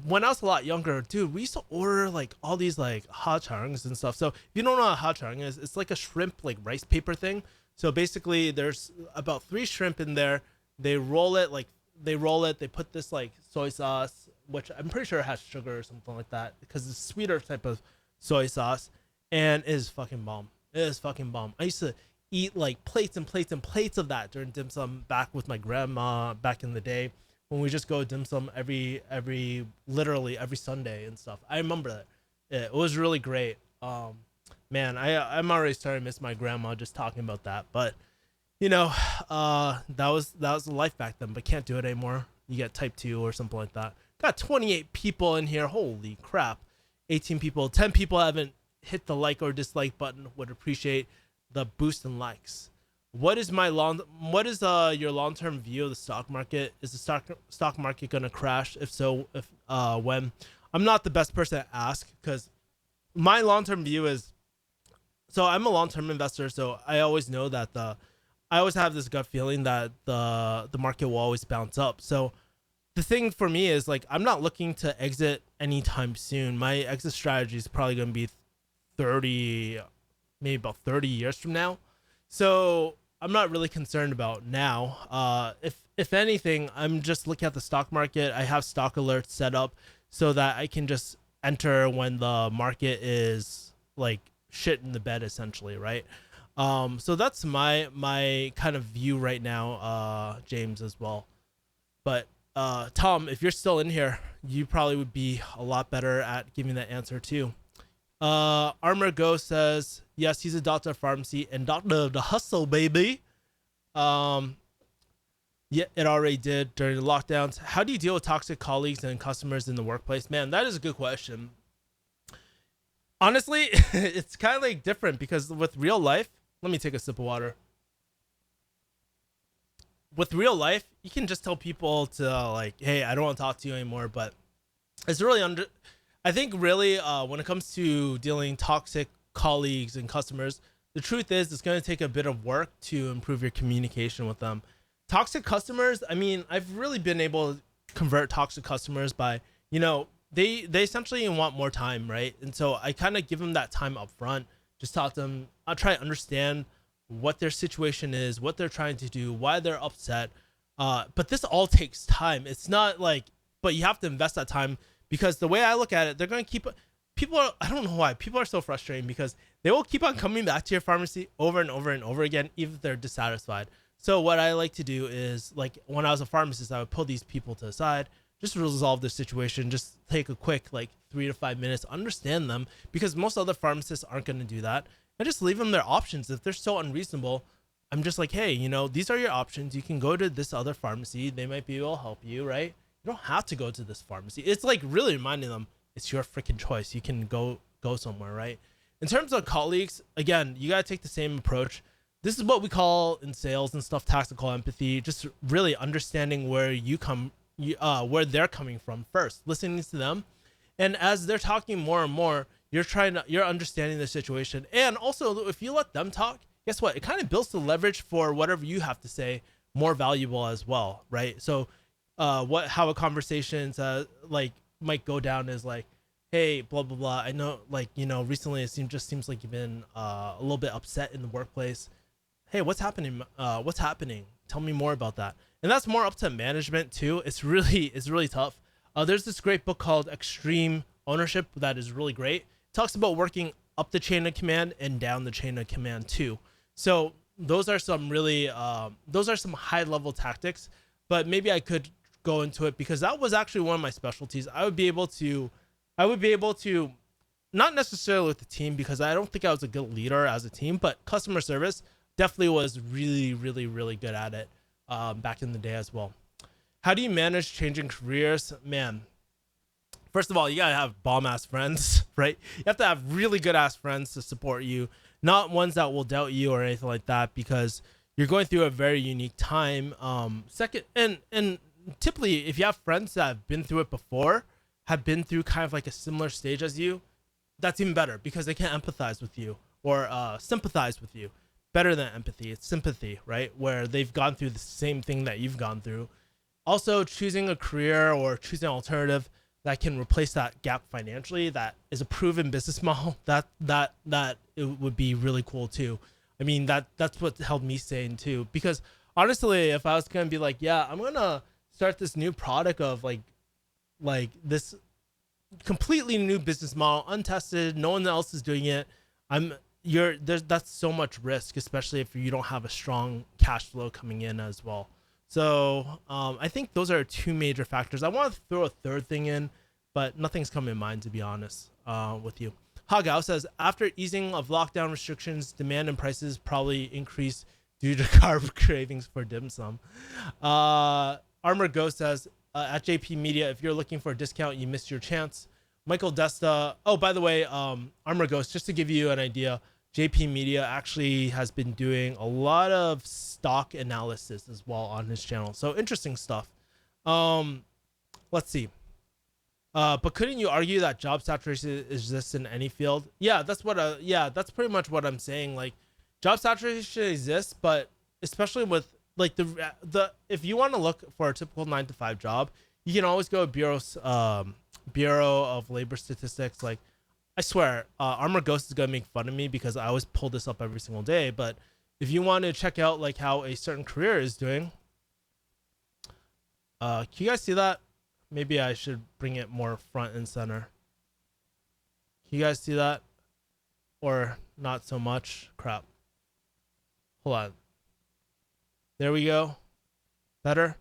when I was a lot younger, dude, we used to order like all these like hachangs and stuff. So if you don't know what a hachang is, it's like a shrimp like rice paper thing. So basically, there's about three shrimp in there. They roll it like they roll it. They put this like soy sauce, which I'm pretty sure has sugar or something like that, because it's sweeter type of soy sauce, and it is fucking bomb. It is fucking bomb. I used to eat like plates and plates and plates of that during dim sum back with my grandma back in the day when we just go dim sum every literally every Sunday and stuff. I remember that. It was really great. Man, I'm already starting to miss my grandma just talking about that. But you know, that was the life back then. But can't do it anymore. You get type 2 or something like that. Got 28 people in here. Holy crap! 18 people. 10 people haven't hit the like or dislike button. Would appreciate the boost in likes. What is your long-term view of the stock market? Is the stock market gonna crash? If so, if when? I'm not the best person to ask because my long-term view is, so I'm a long-term investor, so I always know that I always have this gut feeling that the market will always bounce up. So the thing for me is like I'm not looking to exit anytime soon. My exit strategy is probably going to be 30, maybe about 30 years from now. So I'm not really concerned about now. If anything, I'm just looking at the stock market. I have stock alerts set up so that I can just enter when the market is like shit in the bed, essentially, right? So that's my kind of view right now, James, as well. But Tom, if you're still in here, you probably would be a lot better at giving that answer too. Armor Go says yes, he's a doctor of pharmacy and doctor of the hustle, baby. Um, yeah, it already did during the lockdowns. How do you deal with toxic colleagues and customers in the workplace? Man, that is a good question. Honestly, it's kind of like different because with real life, let me take a sip of water. With real life, you can just tell people to like, hey, I don't want to talk to you anymore. But it's really I think really when it comes to dealing toxic colleagues and customers, the truth is it's going to take a bit of work to improve your communication with them. Toxic customers, I mean, I've really been able to convert toxic customers by, they essentially want more time, right? And so I kind of give them that time up front. Just talk to them. I'll try to understand what their situation is, what they're trying to do, why they're upset. But this all takes time. It's not like, but you have to invest that time because the way I look at it, they're going to keep people. I don't know why people are so frustrating because they will keep on coming back to your pharmacy over and over and over again, even if they're dissatisfied. So what I like to do is, like when I was a pharmacist, I would pull these people to the side, just resolve the situation, just take a quick like 3 to 5 minutes, understand them, because most other pharmacists aren't going to do that. And just leave them their options. If they're so unreasonable, I'm just like, hey, these are your options. You can go to this other pharmacy. They might be able to help you, right? You don't have to go to this pharmacy. It's like really reminding them it's your freaking choice. You can go somewhere, right? In terms of colleagues, again, you got to take the same approach. This is what we call in sales and stuff tactical empathy, just really understanding where where they're coming from first, listening to them. And as they're talking more and more, you're understanding the situation. And also, if you let them talk, guess what? It kind of builds the leverage for whatever you have to say more valuable as well, right? So, how a conversation like might go down is like, hey, blah blah blah. I know, like recently it seems like you've been a little bit upset in the workplace. Hey, what's happening? What's happening? Tell me more about that. And that's more up to management too. It's really tough. There's this great book called Extreme Ownership that is really great. It talks about working up the chain of command and down the chain of command too. So those are some high level tactics, but maybe I could go into it because that was actually one of my specialties. I would be able to not necessarily with the team because I don't think I was a good leader as a team, but customer service definitely was really, really, really good at it back in the day as well. How do you manage changing careers? Man, first of all, you gotta have bomb ass friends, right? You have to have really good ass friends to support you. not ones that will doubt you or anything like that, because you're going through a very unique time. Second, and typically, if you have friends that have been through it before, have been through kind of like a similar stage as you, that's even better because they can empathize with you or sympathize with you. Better than empathy, it's sympathy, right? Where they've gone through the same thing that you've gone through. Also, choosing a career or choosing an alternative that can replace that gap financially, that is a proven business model, that it would be really cool too. I mean, that's what held me sane too. Because honestly, if I was gonna be like, yeah, I'm gonna start this new product of like this completely new business model, untested, no one else is doing it, I'm you're there's that's so much risk, especially if you don't have a strong cash flow coming in as well. So I think those are two major factors. I want to throw a third thing in, but nothing's coming to mind, to be honest with you. Hagao says, after easing of lockdown restrictions, demand and prices probably increase due to carb cravings for dim sum. Armor Ghost says, at JP Media, if you're looking for a discount, you missed your chance. Michael Desta. Oh, by the way, Armor Ghost, just to give you an idea, JP Media actually has been doing a lot of stock analysis as well on his channel. So interesting stuff. Let's see. But couldn't you argue that job saturation exists in any field? Yeah, that's what. Yeah, that's pretty much what I'm saying. Like, job saturation exists, but especially with like the if you want to look for a typical 9 to 5 job, you can always go to Bureau of Labor Statistics. Like, I swear, Armor Ghost is gonna make fun of me because I always pull this up every single day. But if you want to check out like how a certain career is doing, can you guys see that? Maybe I should bring it more front and center. Can you guys see that? Or not so much? Crap. Hold on. There we go. Better?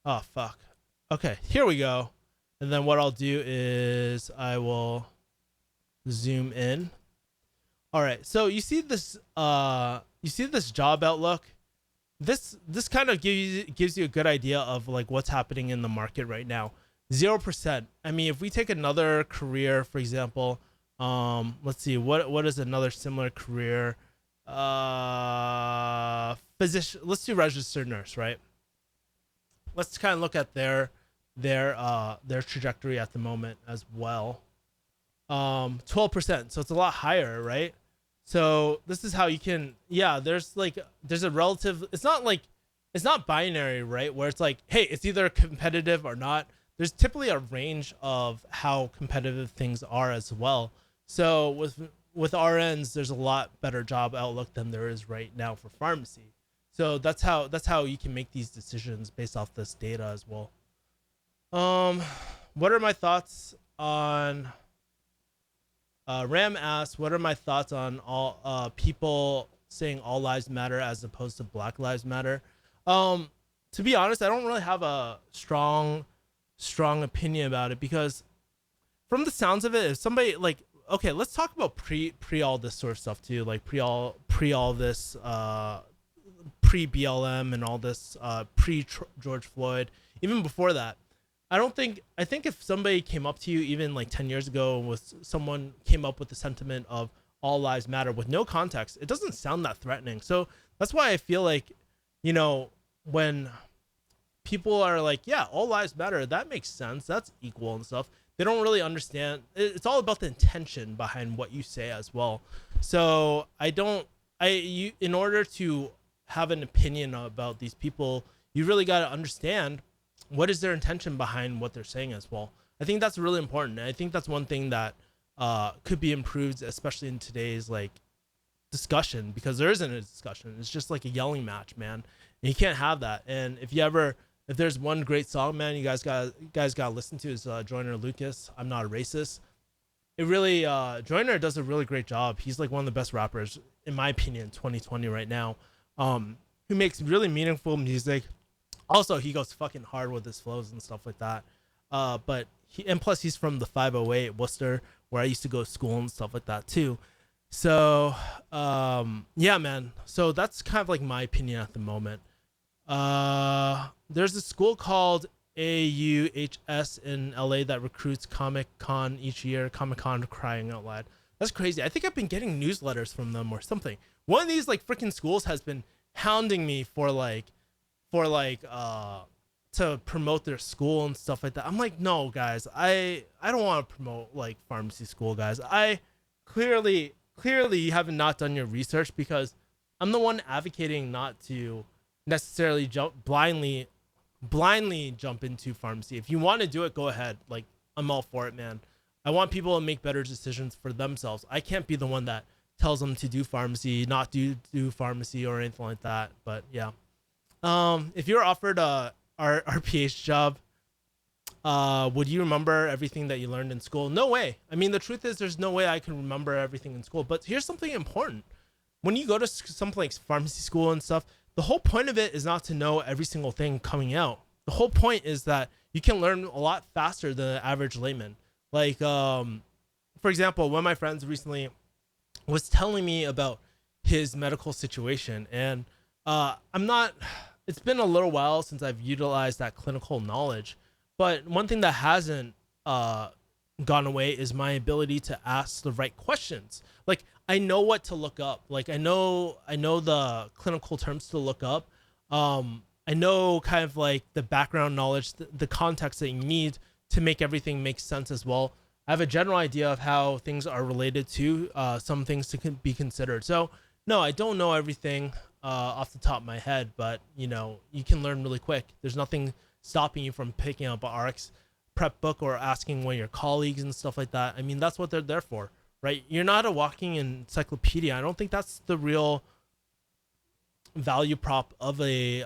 Oh, fuck. Okay, here we go. And then what I'll do is I will zoom in. All right, so you see this job outlook. This kind of gives you a good idea of like what's happening in the market right now. 0%. I mean, if we take another career, for example, let's see, what is another similar career? Physician. Let's do registered nurse, right? Let's kind of look at their trajectory at the moment as well. 12%. So it's a lot higher, right? So this is how you can, yeah, there's a relative, it's not binary, right? Where it's like, hey, it's either competitive or not. There's typically a range of how competitive things are as well. So with RNs, there's a lot better job outlook than there is right now for pharmacy. So that's how you can make these decisions based off this data as well. What are my thoughts on Ram asks, what are my thoughts on all people saying all lives matter as opposed to Black Lives Matter? To be honest, I don't really have a strong opinion about it, because from the sounds of it, if somebody like, okay, let's talk about pre all this sort of stuff too, like pre all this pre BLM and all this pre George Floyd, even before that. I think if somebody came up to you even like 10 years ago with someone came up with the sentiment of all lives matter with no context, it doesn't sound that threatening. So that's why I feel like, you know, when people are like, yeah, all lives matter, that makes sense, that's equal and stuff, they don't really understand. It's all about the intention behind what you say as well. So in order to have an opinion about these people, you really got to understand what is their intention behind what they're saying as well. I think that's really important. I think that's one thing that could be improved, especially in today's like discussion, because there isn't a discussion. It's just like a yelling match, man. And you can't have that. And if there's one great song, man, you guys got to listen to is Joyner Lucas, I'm Not a Racist. It really Joyner does a really great job. He's like one of the best rappers in my opinion 2020 right now, who makes really meaningful music. Also, he goes fucking hard with his flows and stuff like that. But plus he's from the 508 Worcester, where I used to go to school and stuff like that too. So, yeah, man. So that's kind of like my opinion at the moment. There's a school called AUHS in LA that recruits Comic Con each year. Comic Con, crying out loud. That's crazy. I think I've been getting newsletters from them or something. One of these like freaking schools has been hounding me for to promote their school and stuff like that. I'm like, no, guys, I don't want to promote like pharmacy school, guys. I clearly you haven't not done your research, because I'm the one advocating not to necessarily jump blindly jump into pharmacy. If you want to do it, go ahead. Like, I'm all for it, man. I want people to make better decisions for themselves. I can't be the one that tells them to do pharmacy, not do pharmacy or anything like that. But yeah. If you're offered a RPH job, would you remember everything that you learned in school? No way. I mean, the truth is there's no way I can remember everything in school. But here's something important. When you go to something like pharmacy school and stuff, the whole point of it is not to know every single thing coming out. The whole point is that you can learn a lot faster than the average layman. Like, for example, one of my friends recently was telling me about his medical situation, and I'm not. It's been a little while since I've utilized that clinical knowledge, but one thing that hasn't gone away is my ability to ask the right questions. Like, I know what to look up. Like, I know the clinical terms to look up. I know kind of like the background knowledge, the context that you need to make everything make sense as well. I have a general idea of how things are related to some things to be considered. So no, I don't know everything off the top of my head, but you can learn really quick. There's nothing stopping you from picking up an RX prep book or asking one of your colleagues and stuff like that. I mean, that's what they're there for, right? You're not a walking encyclopedia. I don't think that's the real value prop of a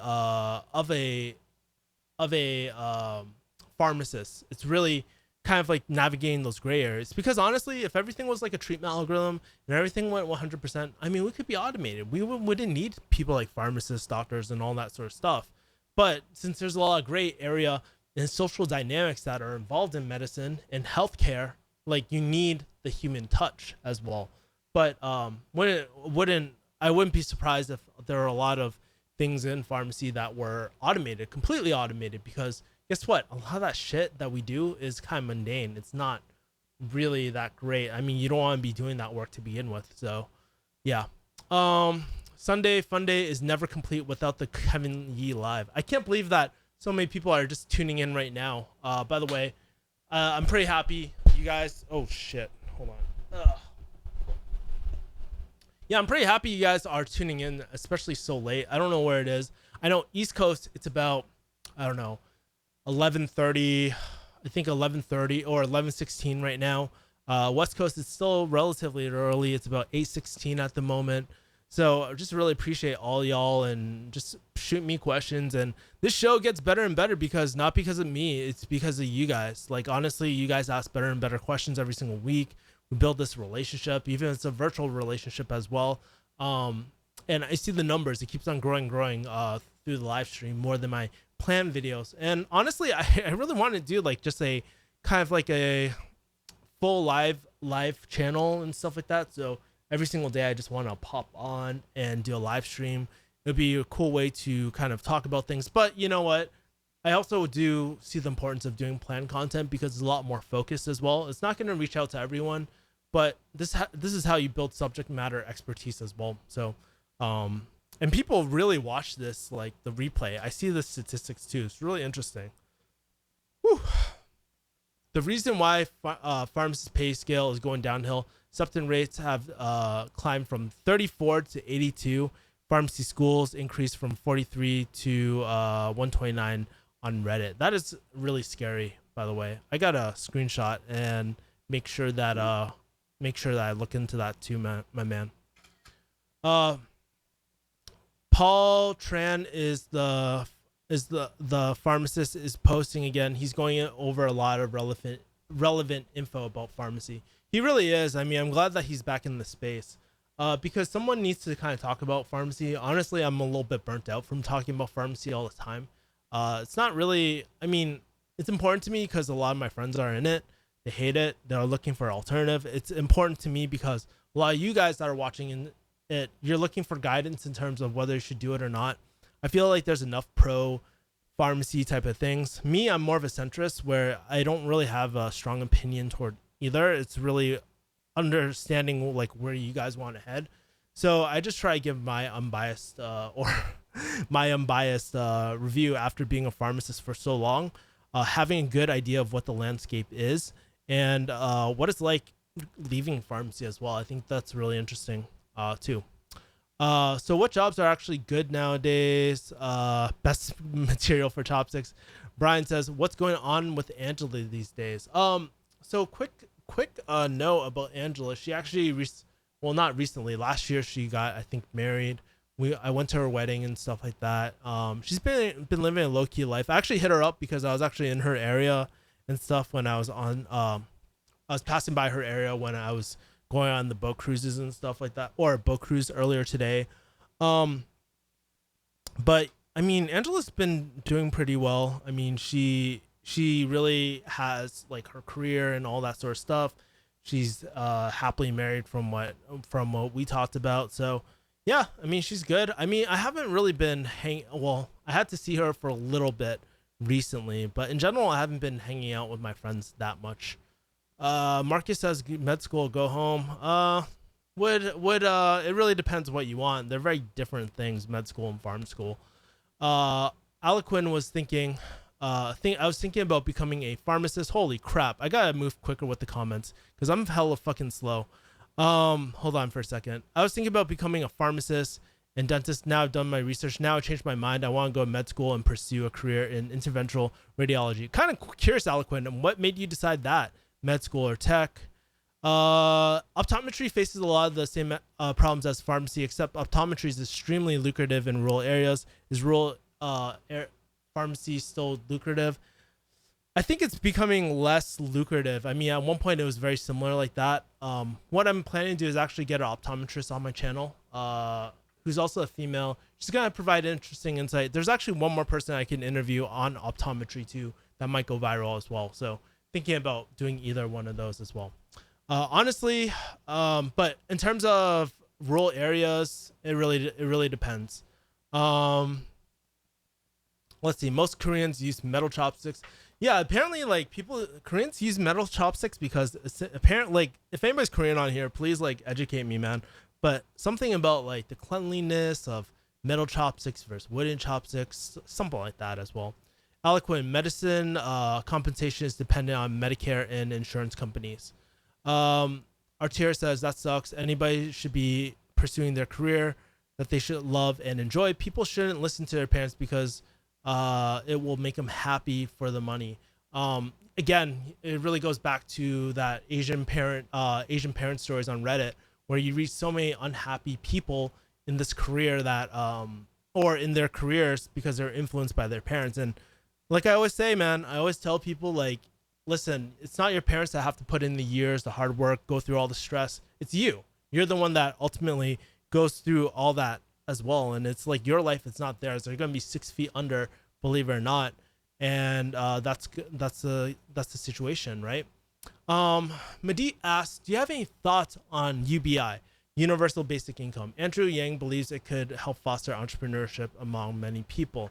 pharmacist. It's really kind of like navigating those gray areas, because honestly, if everything was like a treatment algorithm and everything went 100%, I mean, we could be automated. We wouldn't need people like pharmacists, doctors, and all that sort of stuff. But since there's a lot of gray area and social dynamics that are involved in medicine and healthcare, like, you need the human touch as well. But I wouldn't be surprised if there are a lot of things in pharmacy that were automated, completely automated, because guess what? A lot of that shit that we do is kind of mundane. It's not really that great. I mean, you don't want to be doing that work to begin with. So yeah. Sunday Funday is never complete without the Kevin Yee live. I can't believe that so many people are just tuning in right now. By the way, I'm pretty happy you guys. Oh shit. Hold on. Yeah, I'm pretty happy you guys are tuning in, especially so late. I don't know where it is. I know East Coast, it's about, I don't know, 11:30, I think 11:30 or 11:16 right now. West Coast is still relatively early. It's about 8:16 at the moment. So I just really appreciate all y'all, and just shoot me questions. And this show gets better and better because not because of me, it's because of you guys. Like, honestly, you guys ask better and better questions every single week. We build this relationship, even if it's a virtual relationship as well. And I see the numbers. It keeps on growing through the live stream more than my planned videos. And honestly, I really want to do like just a kind of like a full live channel and stuff like that. So every single day I just want to pop on and do a live stream. It would be a cool way to kind of talk about things. But you know what? I also do see the importance of doing planned content because it's a lot more focused as well. It's not going to reach out to everyone, but this is how you build subject matter expertise as well. So, and people really watch this, like the replay. I see the statistics too. It's really interesting. Whew. The reason why pharmacist pay scale is going downhill, acceptance rates have climbed from 34 to 82. Pharmacy schools increased from 43 to 129 on Reddit. That is really scary, by the way. I got a screenshot and make sure that I look into that too, my man. Paul Tran is the pharmacist, is posting again. He's going over a lot of relevant info about pharmacy. He really is. I mean, I'm glad that he's back in the space. Because someone needs to kind of talk about pharmacy. Honestly, I'm a little bit burnt out from talking about pharmacy all the time. It's not really, I mean, it's important to me because a lot of my friends are in it. They hate it. They're looking for an alternative. It's important to me because a lot of you guys that are watching it, you're looking for guidance in terms of whether you should do it or not. I feel like there's enough pro pharmacy type of things. Me, I'm more of a centrist where I don't really have a strong opinion toward either. It's really understanding like where you guys want to head. So I just try to give my unbiased or my unbiased review after being a pharmacist for so long, having a good idea of what the landscape is and what it's like leaving pharmacy as well. I think that's really interesting too. So what jobs are actually good nowadays? Best material for chopsticks. Brian says, "What's going on with Angela these days?" So quick note about Angela. She actually, well, not recently. Last year, she got, I think, married. I went to her wedding and stuff like that. She's been living a low key life. I actually hit her up because I was actually in her area and stuff when I was on. I was passing by her area when I was going on the boat cruises and stuff like that, or a boat cruise earlier today. Um, but I mean, Angela's been doing pretty well. I mean, she really has like her career and all that sort of stuff. She's happily married from what we talked about. So yeah, I mean, she's good. I mean, I haven't really been well, I had to see her for a little bit recently, but in general I haven't been hanging out with my friends that much. Marcus says med school, go home. Would it really depends what you want. They're very different things, med school and farm school. Aliquin was thinking, I was thinking about becoming a pharmacist. Holy crap! I gotta move quicker with the comments because I'm hella fucking slow. Hold on for a second. I was thinking about becoming a pharmacist and dentist. Now I've done my research. Now I changed my mind. I want to go to med school and pursue a career in interventional radiology. Kind of curious, Aliquin, what made you decide that? Med school or tech? Optometry faces a lot of the same problems as pharmacy, except optometry is extremely lucrative in rural areas. Is rural pharmacy still lucrative? I think it's becoming less lucrative. I mean, at one point it was very similar like that. What I'm planning to do is actually get an optometrist on my channel, who's also a female. She's gonna provide interesting insight. There's actually one more person I can interview on optometry too that might go viral as well. So thinking about doing either one of those as well. Honestly, but in terms of rural areas, it really depends. Let's see. Most Koreans use metal chopsticks. Yeah, apparently, like Koreans use metal chopsticks because apparently, like, if anybody's Korean on here, please like educate me, man. But something about like the cleanliness of metal chopsticks versus wooden chopsticks, something like that as well. Eloquent medicine compensation is dependent on Medicare and insurance companies. Artier says that sucks. Anybody should be pursuing their career that they should love and enjoy. People shouldn't listen to their parents because it will make them happy for the money. Again, it really goes back to that Asian parent stories on Reddit, where you read so many unhappy people in this career that or in their careers because they're influenced by their parents. And like I always say, man, I always tell people, like, listen, it's not your parents that have to put in the years, the hard work, go through all the stress. It's you. You're the one that ultimately goes through all that as well. And it's like your life, it's not theirs. They're going to be 6 feet under, believe it or not. And that's the situation, right? Madi asks, do you have any thoughts on UBI, Universal Basic Income? Andrew Yang believes it could help foster entrepreneurship among many people.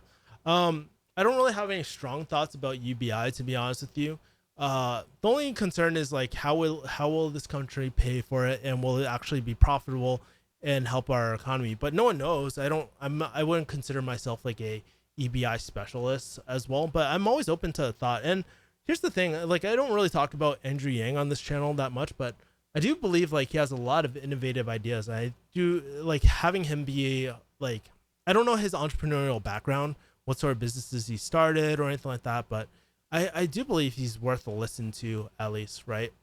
I don't really have any strong thoughts about UBI, to be honest with you. The only concern is like how will this country pay for it, and will it actually be profitable and help our economy? But no one knows. I wouldn't consider myself like a EBI specialist as well, but I'm always open to a thought. And here's the thing, like, I don't really talk about Andrew Yang on this channel that much, but I do believe like he has a lot of innovative ideas. I do like having him be like, I don't know his entrepreneurial background, what sort of businesses he started or anything like that, but I do believe he's worth a listen to at least, right?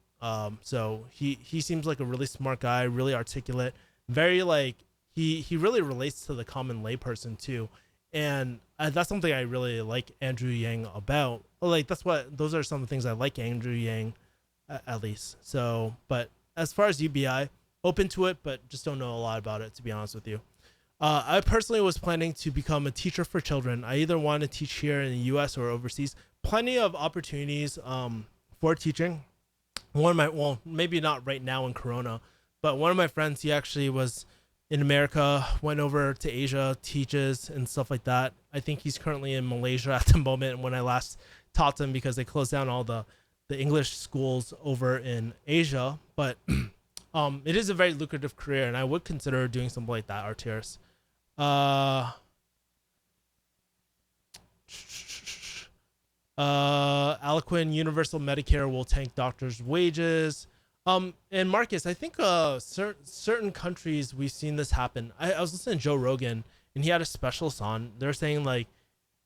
So he seems like a really smart guy, really articulate, very like he really relates to the common layperson too, and that's something I really like Andrew Yang about. Like those are some of the things I like Andrew Yang at least. So, but as far as UBI, open to it, but just don't know a lot about it, to be honest with you. I personally was planning to become a teacher for children. I either want to teach here in the US or overseas. Plenty of opportunities for teaching. Well, maybe not right now in Corona, but one of my friends, he actually was in America, went over to Asia, teaches and stuff like that. I think he's currently in Malaysia at the moment when I last talked to him, because they closed down all the English schools over in Asia. But It is a very lucrative career, and I would consider doing something like that, Arteris. Uh, Aliquin, universal Medicare will tank doctors' wages. And Marcus, I think certain countries we've seen this happen. I was listening to Joe Rogan, and he had a specialist on. They're saying like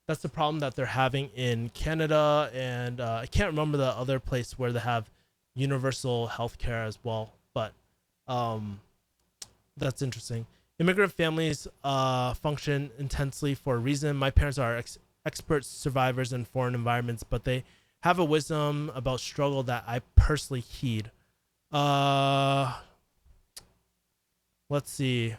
that's the problem that they're having in Canada, and I can't remember the other place where they have universal healthcare as well. But um, that's interesting. Immigrant families function intensely for a reason. My parents are expert survivors in foreign environments, but they have a wisdom about struggle that I personally heed. Uh, let's see.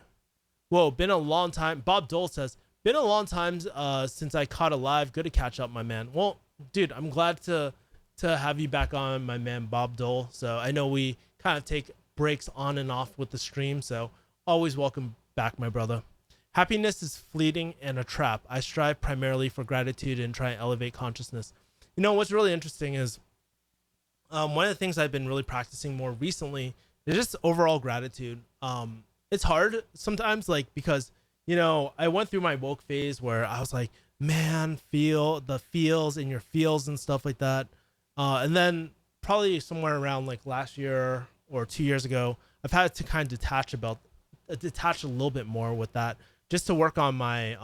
Whoa, been a long time. Bob Dole says, been a long time since I caught a live. Good to catch up, my man. Well, dude, I'm glad to have you back on, my man Bob Dole. So I know we kind of take breaks on and off with the stream, so always welcome back, my brother. Happiness is fleeting and a trap. I strive primarily for gratitude and try and elevate consciousness. You know what's really interesting is one of the things I've been really practicing more recently is just overall gratitude. It's hard sometimes, like because I went through my woke phase where I was like, man, feel the feels in your feels and stuff like that. And then probably somewhere around like last year or 2 years ago, I've had to kind of detach a little bit more with that, just to work on my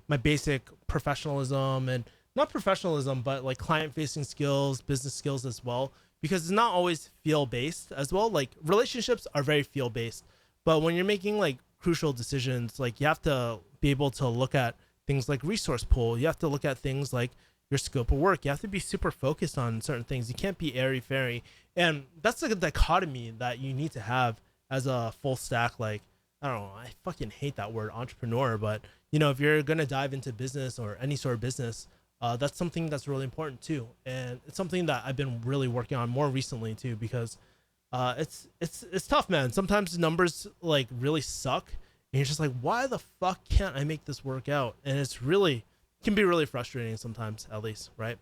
my basic professionalism, and not professionalism, but like client facing skills, business skills as well, because it's not always feel based as well. Like relationships are very feel based, but when you're making like crucial decisions, like you have to be able to look at things like resource pool. You have to look at things like your scope of work. You have to be super focused on certain things. You can't be airy fairy. And that's like a dichotomy that you need to have as a full stack, like, I don't know, I fucking hate that word entrepreneur, but if you're going to dive into business or any sort of business, that's something that's really important too. And it's something that I've been really working on more recently too, because it's tough, man. Sometimes the numbers like really suck, and you're just like, why the fuck can't I make this work out? And it's really can be really frustrating sometimes, at least, right?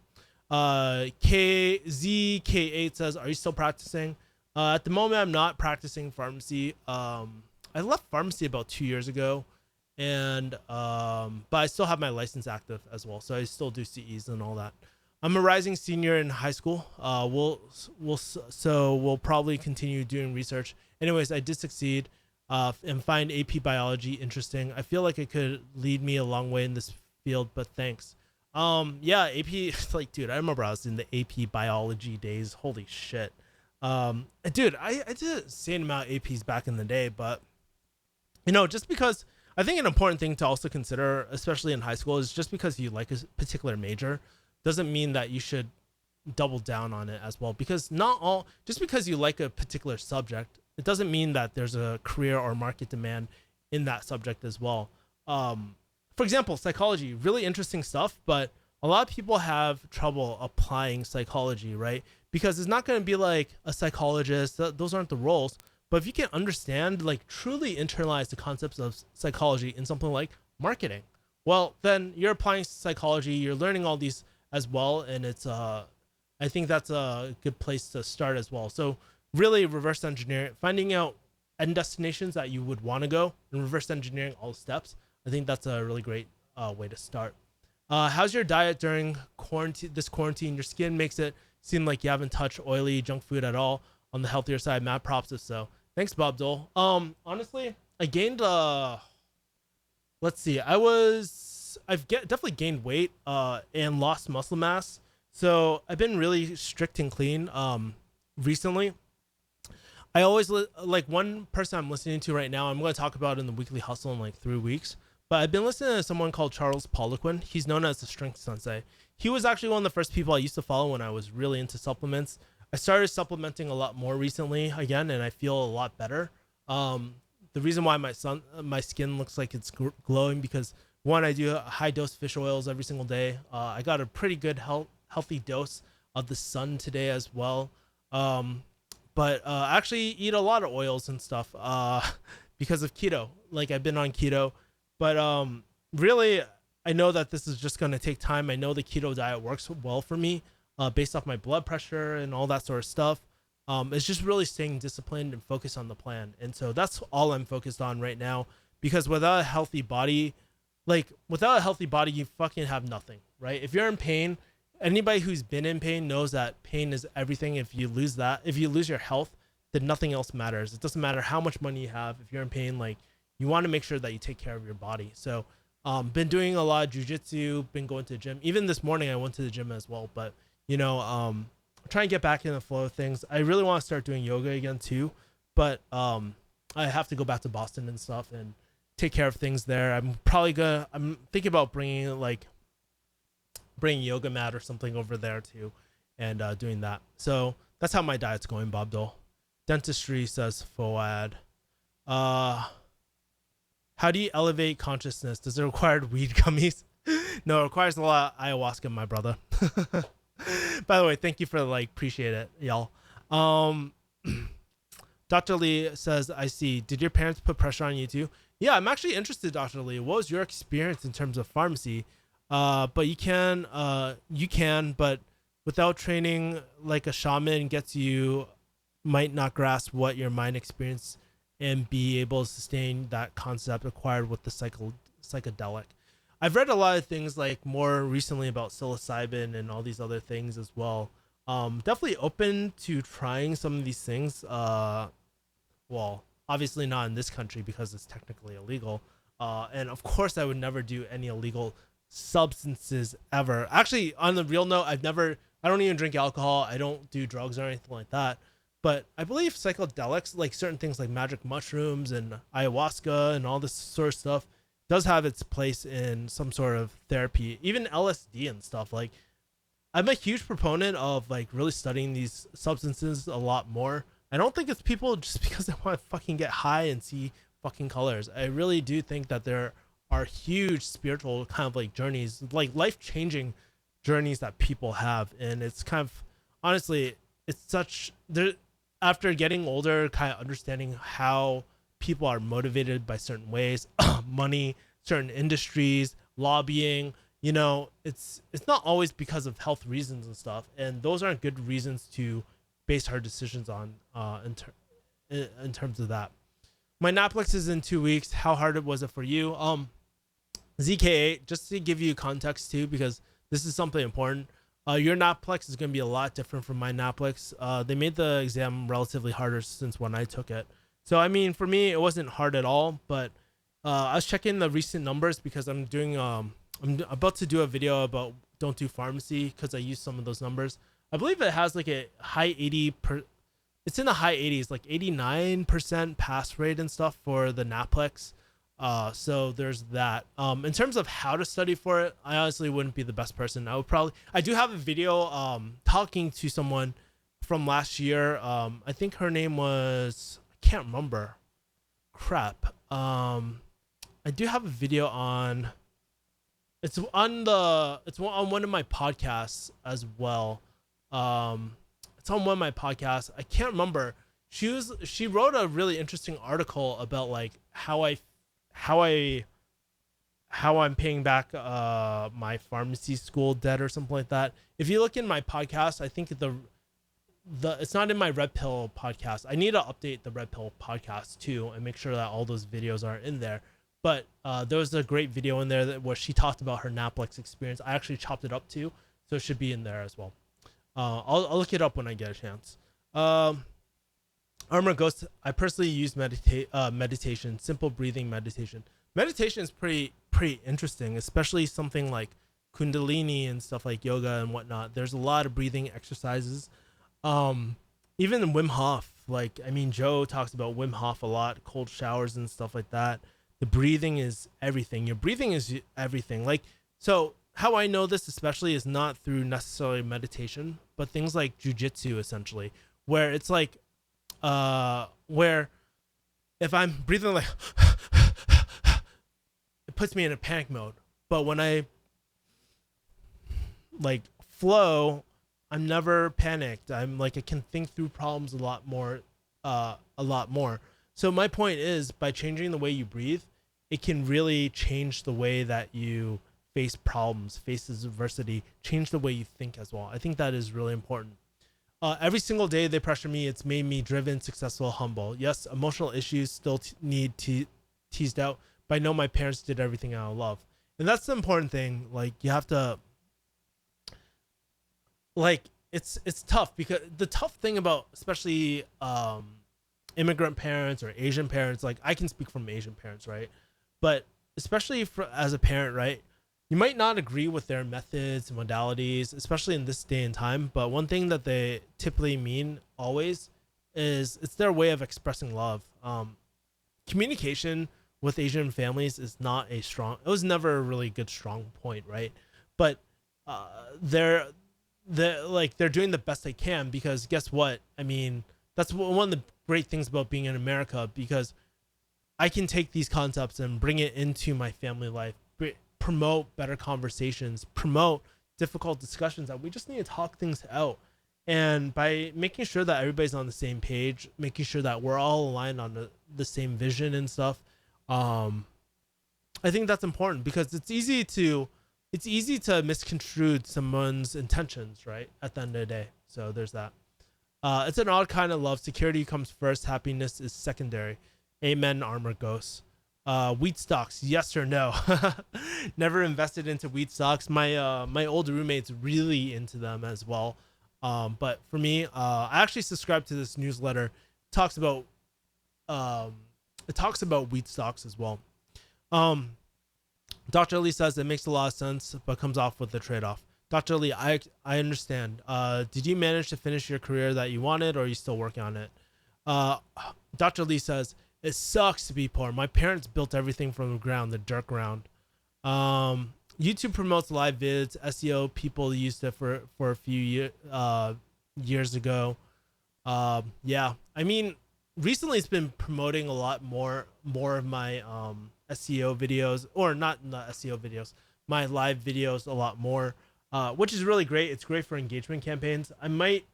KZK8 says, are you still practicing? At the moment, I'm not practicing pharmacy. I left pharmacy about 2 years ago, and but I still have my license active as well, so I still do CEs and all that. I'm a rising senior in high school. We'll probably continue doing research. Anyways, I did succeed and find AP biology interesting. I feel like it could lead me a long way in this field, but thanks. Yeah, AP, like, dude, I remember I was in the AP biology days. Holy shit. Dude, I did a insane amount of APs back in the day, but just because I think an important thing to also consider, especially in high school, is just because you like a particular major doesn't mean that you should double down on it as well, because just because you like a particular subject, it doesn't mean that there's a career or market demand in that subject as well. For example, psychology, really interesting stuff, but a lot of people have trouble applying psychology, right? Because it's not going to be like a psychologist. Those aren't the roles. But if you can understand, like truly internalize the concepts of psychology in something like marketing, well, then you're applying psychology, you're learning all these as well. And it's, I think that's a good place to start as well. So really reverse engineering, finding out end destinations that you would want to go and reverse engineering all the steps. I think that's a really great way to start. How's your diet during this quarantine? Your skin makes it seem like you haven't touched oily junk food at all. On the healthier side, mad props if so. Thanks, Bob Dole. Honestly, I gained let's see, definitely gained weight and lost muscle mass. So I've been really strict and clean recently. I always like one person I'm listening to right now. I'm going to talk about in the Weekly Hustle in like 3 weeks. But I've been listening to someone called Charles Poliquin. He's known as the Strength Sensei. He was actually one of the first people I used to follow when I was really into supplements. I started supplementing a lot more recently again, and I feel a lot better. The reason why my skin looks like it's glowing because one, I do high dose fish oils every single day. I got a pretty good healthy dose of the sun today as well. But I actually eat a lot of oils and stuff because of keto. Like I've been on keto, but really I know that this is just going to take time. I know the keto diet works well for me based off my blood pressure and all that sort of stuff. It's just really staying disciplined and focused on the plan. And so that's all I'm focused on right now, because without a healthy body, you fucking have nothing, right? If you're in pain, anybody who's been in pain knows that pain is everything. If you lose your health, then nothing else matters. It doesn't matter how much money you have. If you're in pain, like, you want to make sure that you take care of your body. So been doing a lot of jujitsu, been going to the gym. Even this morning I went to the gym as well. But trying to get back in the flow of things. I really want to start doing yoga again too, but I have to go back to Boston and stuff and take care of things there. I'm thinking about bringing yoga mat or something over there too, and doing that. So that's how my diet's going, Bob Dole. Dentistry, says Foad. How do you elevate consciousness? Does it require weed gummies? No, it requires a lot of ayahuasca, my brother. By the way, thank you for appreciate it, y'all. Dr. Lee says, I see. Did your parents put pressure on you too? Yeah, I'm actually interested, Dr. Lee. What was your experience in terms of pharmacy? But you can, but without training like a shaman gets you, might not grasp what your mind experienced and be able to sustain that concept acquired with the psychedelic. I've read a lot of things more recently about psilocybin and all these other things as well. Definitely open to trying some of these things. Well, obviously not in this country because it's technically illegal. And of course I would never do any illegal substances ever. Actually, on the real note, I don't even drink alcohol. I don't do drugs or anything like that. But I believe psychedelics, like certain things like magic mushrooms and ayahuasca and all this sort of stuff, does have its place in some sort of therapy, even LSD and stuff. I'm a huge proponent of really studying these substances a lot more. I don't think it's people just because they want to fucking get high and see fucking colors. I really do think that there are huge spiritual kind of journeys, life-changing journeys that people have. And it's kind of, honestly, it's such there. After getting older, kind of understanding how people are motivated by certain ways, money, certain industries, lobbying, it's not always because of health reasons and stuff. And those aren't good reasons to base our decisions on in terms of that. My Naplex is in 2 weeks. How hard was it for you? ZK8, just to give you context too, because this is something important. Your Naplex is going to be a lot different from my Naplex. They made the exam relatively harder since when I took it. So, I mean, for me, it wasn't hard at all, but I was checking the recent numbers because I'm about to do a video about don't do pharmacy because I used some of those numbers. I believe it has a high 80 it's in the high 80s, 89% pass rate and stuff for the Naplex. So there's that. In terms of how to study for it, I honestly wouldn't be the best person. I do have a video talking to someone from last year. I think her name was, I can't remember. Crap. I do have a video on, it's on one of my podcasts as well. It's on one of my podcasts. I can't remember. She wrote a really interesting article about how I'm paying back my pharmacy school debt or something like that. If you look in my podcast, I think the it's not in my Red Pill podcast. I need to update the Red Pill podcast too and make sure that all those videos are in there. But there was a great video in there where she talked about her Naplex experience. I actually chopped it up too, so it should be in there as well. I'll look it up when I get a chance. Armor Ghost, I personally use meditation, simple breathing meditation. Meditation is pretty interesting, especially something like Kundalini and stuff like yoga and whatnot. There's a lot of breathing exercises. Even Wim Hof, Joe talks about Wim Hof a lot, cold showers and stuff like that. The breathing is everything. Your breathing is everything. So how I know this especially is not through necessarily meditation, but things like jujitsu essentially, where it's where if I'm breathing it puts me in a panic mode. But when I flow, I'm never panicked. I'm I can think through problems a lot more. So my point is, by changing the way you breathe, it can really change the way that you face problems, face adversity, change the way you think as well. I think that is really important. Every single day they pressure me. It's made me driven, successful, humble. Yes, emotional issues still need to teased out, but I know my parents did everything out of love, and that's the important thing. Like you have to, like it's tough because the tough thing about especially immigrant parents or Asian parents, like I can speak from Asian parents, right? But especially for as a parent, right? You might not agree with their methods and modalities, especially in this day and time. But one thing that they typically mean always is it's their way of expressing love. Communication with Asian families is not a strong. It was never a really good strong point, right? But uh, they're they're doing the best they can because guess what? I mean, that's one of the great things about being in America because I can take these concepts and bring it into my family life, promote better conversations, promote difficult discussions that we just need to talk things out. And by making sure that everybody's on the same page, making sure that we're all aligned on the same vision and stuff, I think that's important because it's easy to misconstrue someone's intentions, right? At the end of the day. So there's that. It's an odd kind of love. Security comes first. Happiness is secondary. Amen, Armor Ghost. Wheat stocks, yes or no? Never invested into wheat stocks. My old roommate's really into them as well. But for me, I actually subscribe to this newsletter. Um, it talks about wheat stocks as well. Dr. Lee says it makes a lot of sense, but comes off with the trade-off. Dr. Lee, I understand. Did you manage to finish your career that you wanted, or are you still working on it? Dr. Lee says it sucks to be poor. My parents built everything from the ground, the dirt ground. YouTube promotes live vids. SEO people used it for a few years ago. Yeah, I mean, recently it's been promoting a lot more of my SEO videos, or not SEO videos, my live videos a lot more, which is really great. It's great for engagement campaigns. I might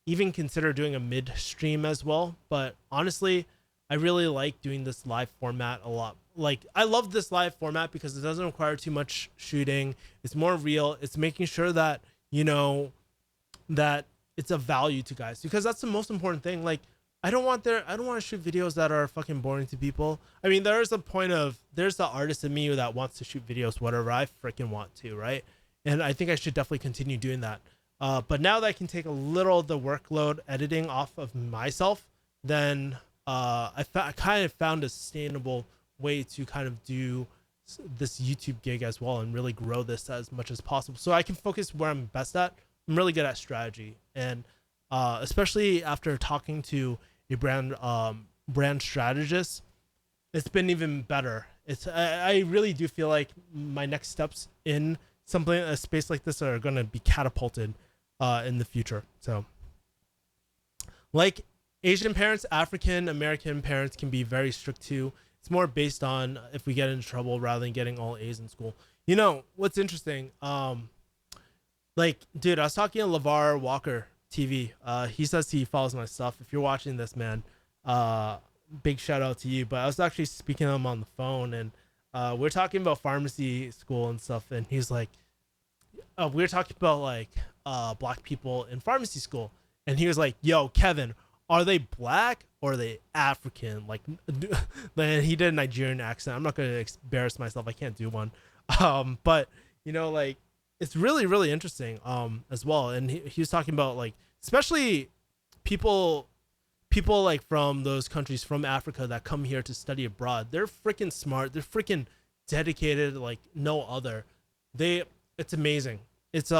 even consider doing a mid stream as well, but honestly, I really like doing this live format a lot. Like I love this live format because it doesn't require too much shooting. It's more real. It's making sure that, you know, that it's of value to guys, because that's the most important thing. Like I don't want to shoot videos that are fucking boring to people. I mean, there's the artist in me that wants to shoot videos whatever I freaking want to, right? And I think I should definitely continue doing that. But now that I can take a little of the workload editing off of myself, then I kind of found a sustainable way to kind of do this YouTube gig as well and really grow this as much as possible, so I can focus where I'm best at. I'm really good at strategy, and especially after talking to a brand strategist, it's been even better. I really do feel like my next steps in a space like this are going to be catapulted in the future. So, like Asian parents, African American parents can be very strict too. It's more based on if we get into trouble rather than getting all A's in school. You know what's interesting? Like, dude, I was talking to LeVar Walker TV. He says he follows my stuff. If you're watching this, man, big shout out to you. But I was actually speaking to him on the phone, and we're talking about pharmacy school and stuff. And he's like, we were talking about like black people in pharmacy school, and he was like, "Yo, Kevin, are they black or are they African?" Like, then he did a Nigerian accent. I'm not gonna embarrass myself. I can't do one. But you know, like, it's really, really interesting as well. And he was talking about like, especially people like from those countries from Africa that come here to study abroad. They're freaking smart. They're freaking dedicated like no other. It's amazing. It's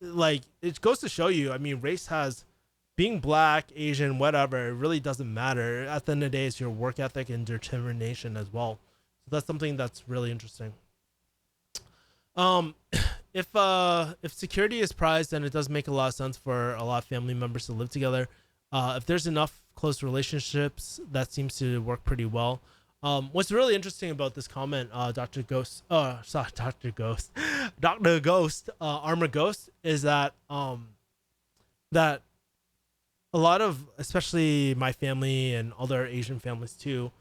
like, it goes to show you, I mean, race has, being black, Asian, whatever, it really doesn't matter. At the end of the day, it's your work ethic and determination as well. So that's something that's really interesting. If security is prized, then it does make a lot of sense for a lot of family members to live together. If there's enough close relationships, that seems to work pretty well. What's really interesting about this comment, Dr. Ghost, Dr. Ghost, Armor Ghost, is that that a lot of, especially my family and other Asian families too,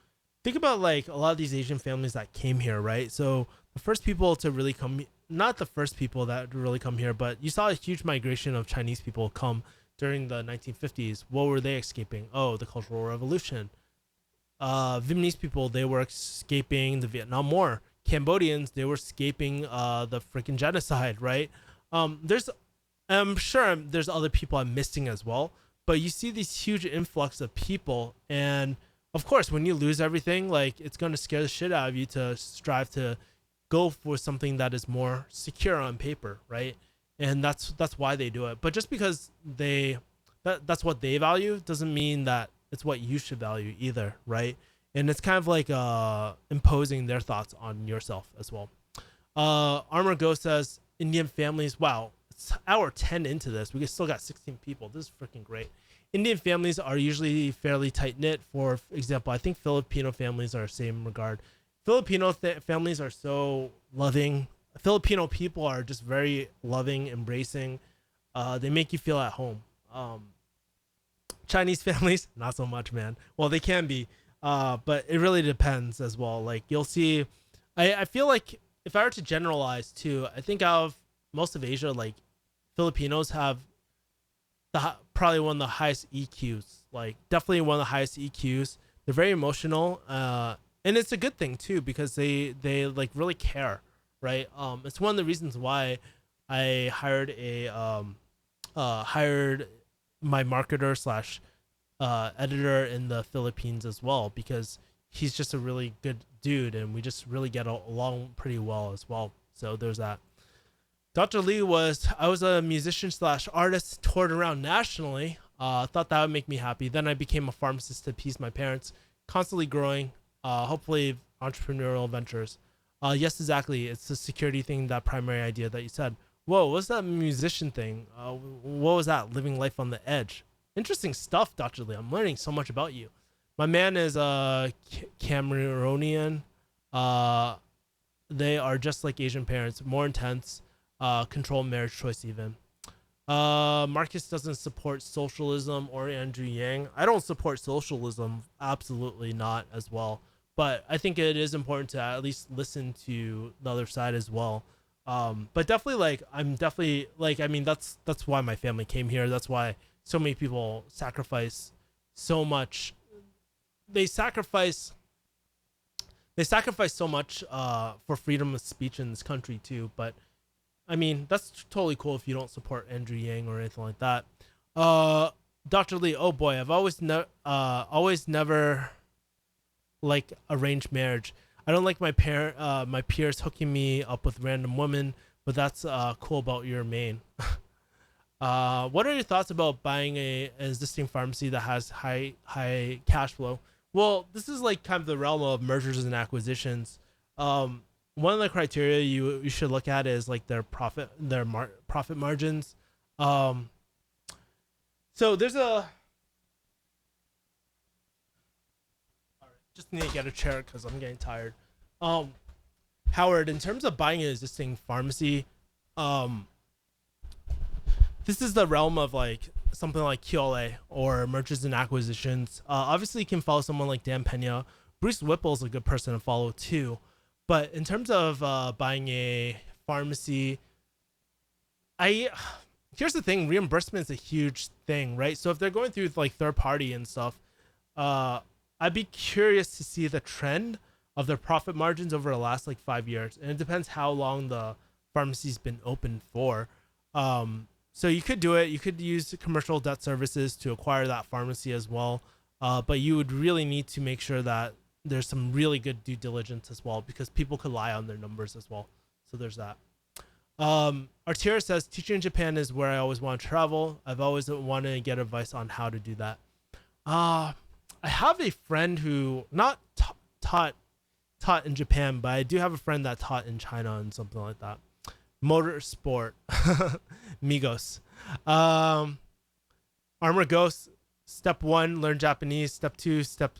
think about like a lot of these Asian families that came here, right? So the first people to really come, not the first people that really come here, but you saw a huge migration of Chinese people come during the 1950s, what were they escaping? Oh, the Cultural Revolution. Vietnamese people, they were escaping the Vietnam War. Cambodians, they were escaping the freaking genocide, right? There's, I'm sure there's other people I'm missing as well, but you see these huge influx of people, and of course, when you lose everything, like it's gonna scare the shit out of you to strive to go for something that is more secure on paper, right? And that's why they do it. But just because that's what they value doesn't mean that it's what you should value either, right? And it's kind of like imposing their thoughts on yourself as well. Armor Ghost says Indian families. Wow, it's hour 10 into this. We still got 16 people. This is freaking great. Indian families are usually fairly tight knit. For example, I think Filipino families are the same regard. Filipino families are so loving. Filipino people are just very loving, embracing. They make you feel at home. Chinese families, not so much, man. Well, they can be, but it really depends as well. Like you'll see, I feel like if I were to generalize too, I think out of most of Asia, like Filipinos have probably one of the highest EQs. Like definitely one of the highest EQs. They're very emotional, and it's a good thing too because they like really care, right? It's one of the reasons why I hired my marketer slash editor in the Philippines as well because he's just a really good dude and we just really get along pretty well as well. So there's that. Dr. Lee I was a musician slash artist, toured around nationally. Thought that would make me happy. Then I became a pharmacist to appease my parents, constantly growing, hopefully entrepreneurial ventures. Yes, exactly. It's the security thing, that primary idea that you said. Whoa, what's that musician thing? What was that? Living life on the edge. Interesting stuff, Dr. Lee. I'm learning so much about you. My man is Cameroonian. They are just like Asian parents, more intense, control marriage choice even. Marcus doesn't support socialism or Andrew Yang. I don't support socialism, absolutely not as well. But I think it is important to at least listen to the other side as well. But definitely, like I'm definitely like I mean that's why my family came here. That's why so many people sacrifice so much. They sacrifice so much for freedom of speech in this country too. But I mean that's totally cool if you don't support Andrew Yang or anything like that. Dr. Lee, oh boy, I've always never like arranged marriage. I don't like my peers hooking me up with random women, but that's cool about your main. What are your thoughts about buying an existing pharmacy that has high cash flow? Well, this is like kind of the realm of mergers and acquisitions. One of the criteria you should look at is like their profit margins. So there's a just need to get a chair because I'm getting tired. Um, Howard, in terms of buying an existing pharmacy, um, this is the realm of like something like QLA or mergers and acquisitions. Obviously, you can follow someone like Dan Pena. Bruce Whipple is a good person to follow too. But in terms of buying a pharmacy, I here's the thing: reimbursement is a huge thing, right? So if they're going through like third party and stuff, I'd be curious to see the trend of their profit margins over the last like 5 years, and it depends how long the pharmacy's been open for. So you could do it. You could use commercial debt services to acquire that pharmacy as well, but you would really need to make sure that there's some really good due diligence as well because people could lie on their numbers as well. So there's that. Artira says teaching in Japan is where I always want to travel. I've always wanted to get advice on how to do that. I have a friend who not taught in Japan, but I do have a friend that taught in China and something like that. Motorsport, Migos. Armor Ghost. Step 1, learn Japanese. Step 2, step.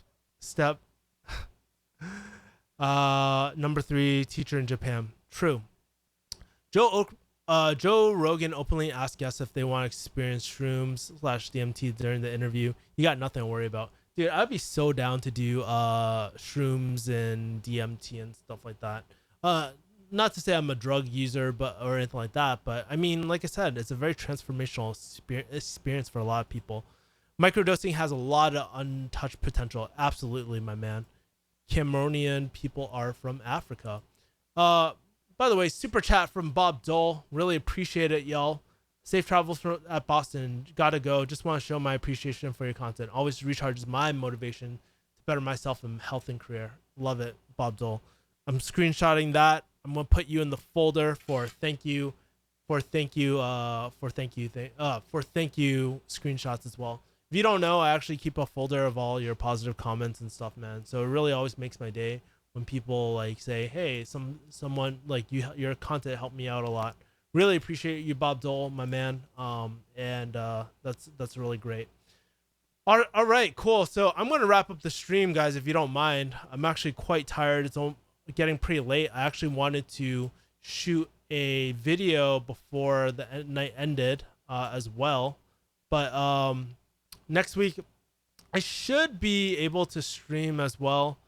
Number 3, teacher in Japan. True. Joe Rogan openly asked guests if they want to experience shrooms / DMT during the interview. You got nothing to worry about. Dude, I'd be so down to do shrooms and DMT and stuff like that. not to say I'm a drug user, but or anything like that. But I mean, like I said, it's a very transformational experience for a lot of people. Microdosing has a lot of untouched potential. Absolutely, my man. Cameroonian people are from Africa. Uh, by the way, super chat from Bob Dole. Really appreciate it, y'all. Safe travels at Boston. Gotta go. Just want to show my appreciation for your content. Always recharges my motivation to better myself in health and career. Love it, Bob Dole. I'm screenshotting that. I'm gonna put you in the folder for thank you, for thank you screenshots as well. If you don't know, I actually keep a folder of all your positive comments and stuff, man. So it really always makes my day when people like say, "Hey, someone like your content helped me out a lot." Really appreciate you, Bob Dole, my man. And that's really great. All right, cool. So I'm gonna wrap up the stream, guys, if you don't mind. I'm actually quite tired. It's getting pretty late. I actually wanted to shoot a video before the night ended as well, but next week I should be able to stream as well.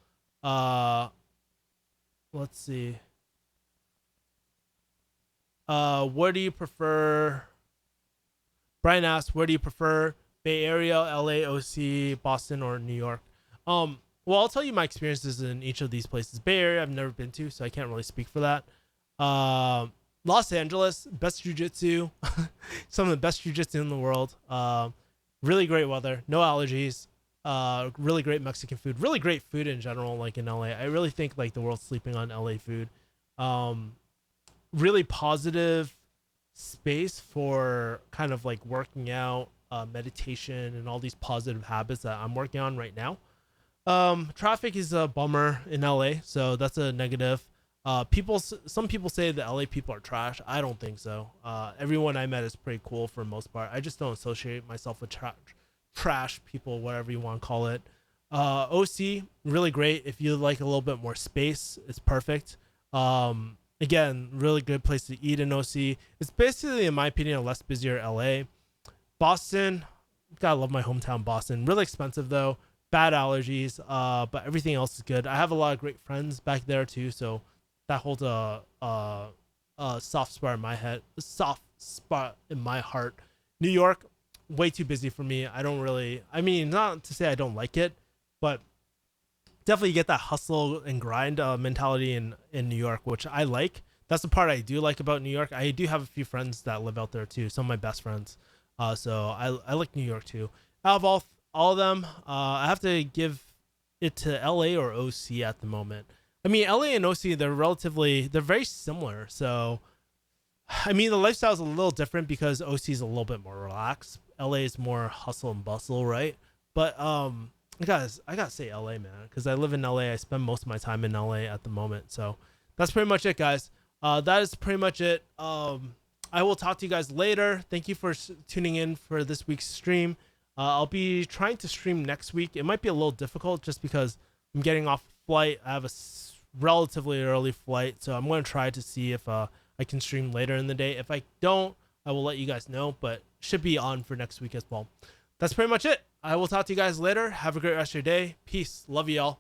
Let's see. Where do you prefer? Brian asks, where do you prefer? Bay Area, LA, OC, Boston, or New York? Well, I'll tell you my experiences in each of these places. Bay Area, I've never been to, so I can't really speak for that. Los Angeles, best jiu-jitsu. Some of the best jiu-jitsu in the world. Really great weather, no allergies. Really great Mexican food. Really great food in general, like in LA. I really think like the world's sleeping on LA food. Really positive space for kind of like working out, meditation, and all these positive habits that I'm working on right now. Traffic is a bummer in LA, so that's a negative. Some people say the LA people are trash. I don't think so. Everyone I met is pretty cool for the most part. I just don't associate myself with trash people, whatever you want to call it. OC, really great. If you like a little bit more space, it's perfect. Again, really good place to eat in OC. It's basically, in my opinion, a less busier LA. Boston, gotta love my hometown, Boston. Really expensive though. Bad allergies, but everything else is good. I have a lot of great friends back there too, so that holds a soft spot in my head, a soft spot in my heart. New York, way too busy for me. I don't really. I mean, not to say I don't like it, but definitely get that hustle and grind mentality in New York, which I like. That's the part I do like about New York. I do have a few friends that live out there too. Some of my best friends. So I like New York too. Out of all of them, I have to give it to LA or OC at the moment. I mean, LA and OC, they're very similar. So, I mean, the lifestyle is a little different because OC is a little bit more relaxed. LA is more hustle and bustle, right? But I gotta say LA, man, because I live in LA. I spend most of my time in LA at the moment. So that's pretty much it, guys. That is pretty much it. I will talk to you guys later. Thank you for tuning in for this week's stream. I'll be trying to stream next week. It might be a little difficult just because I'm getting off flight. I have a relatively early flight, so I'm going to try to see if I can stream later in the day. If I don't, I will let you guys know, but should be on for next week as well. That's pretty much it. I will talk to you guys later. Have a great rest of your day. Peace. Love you all.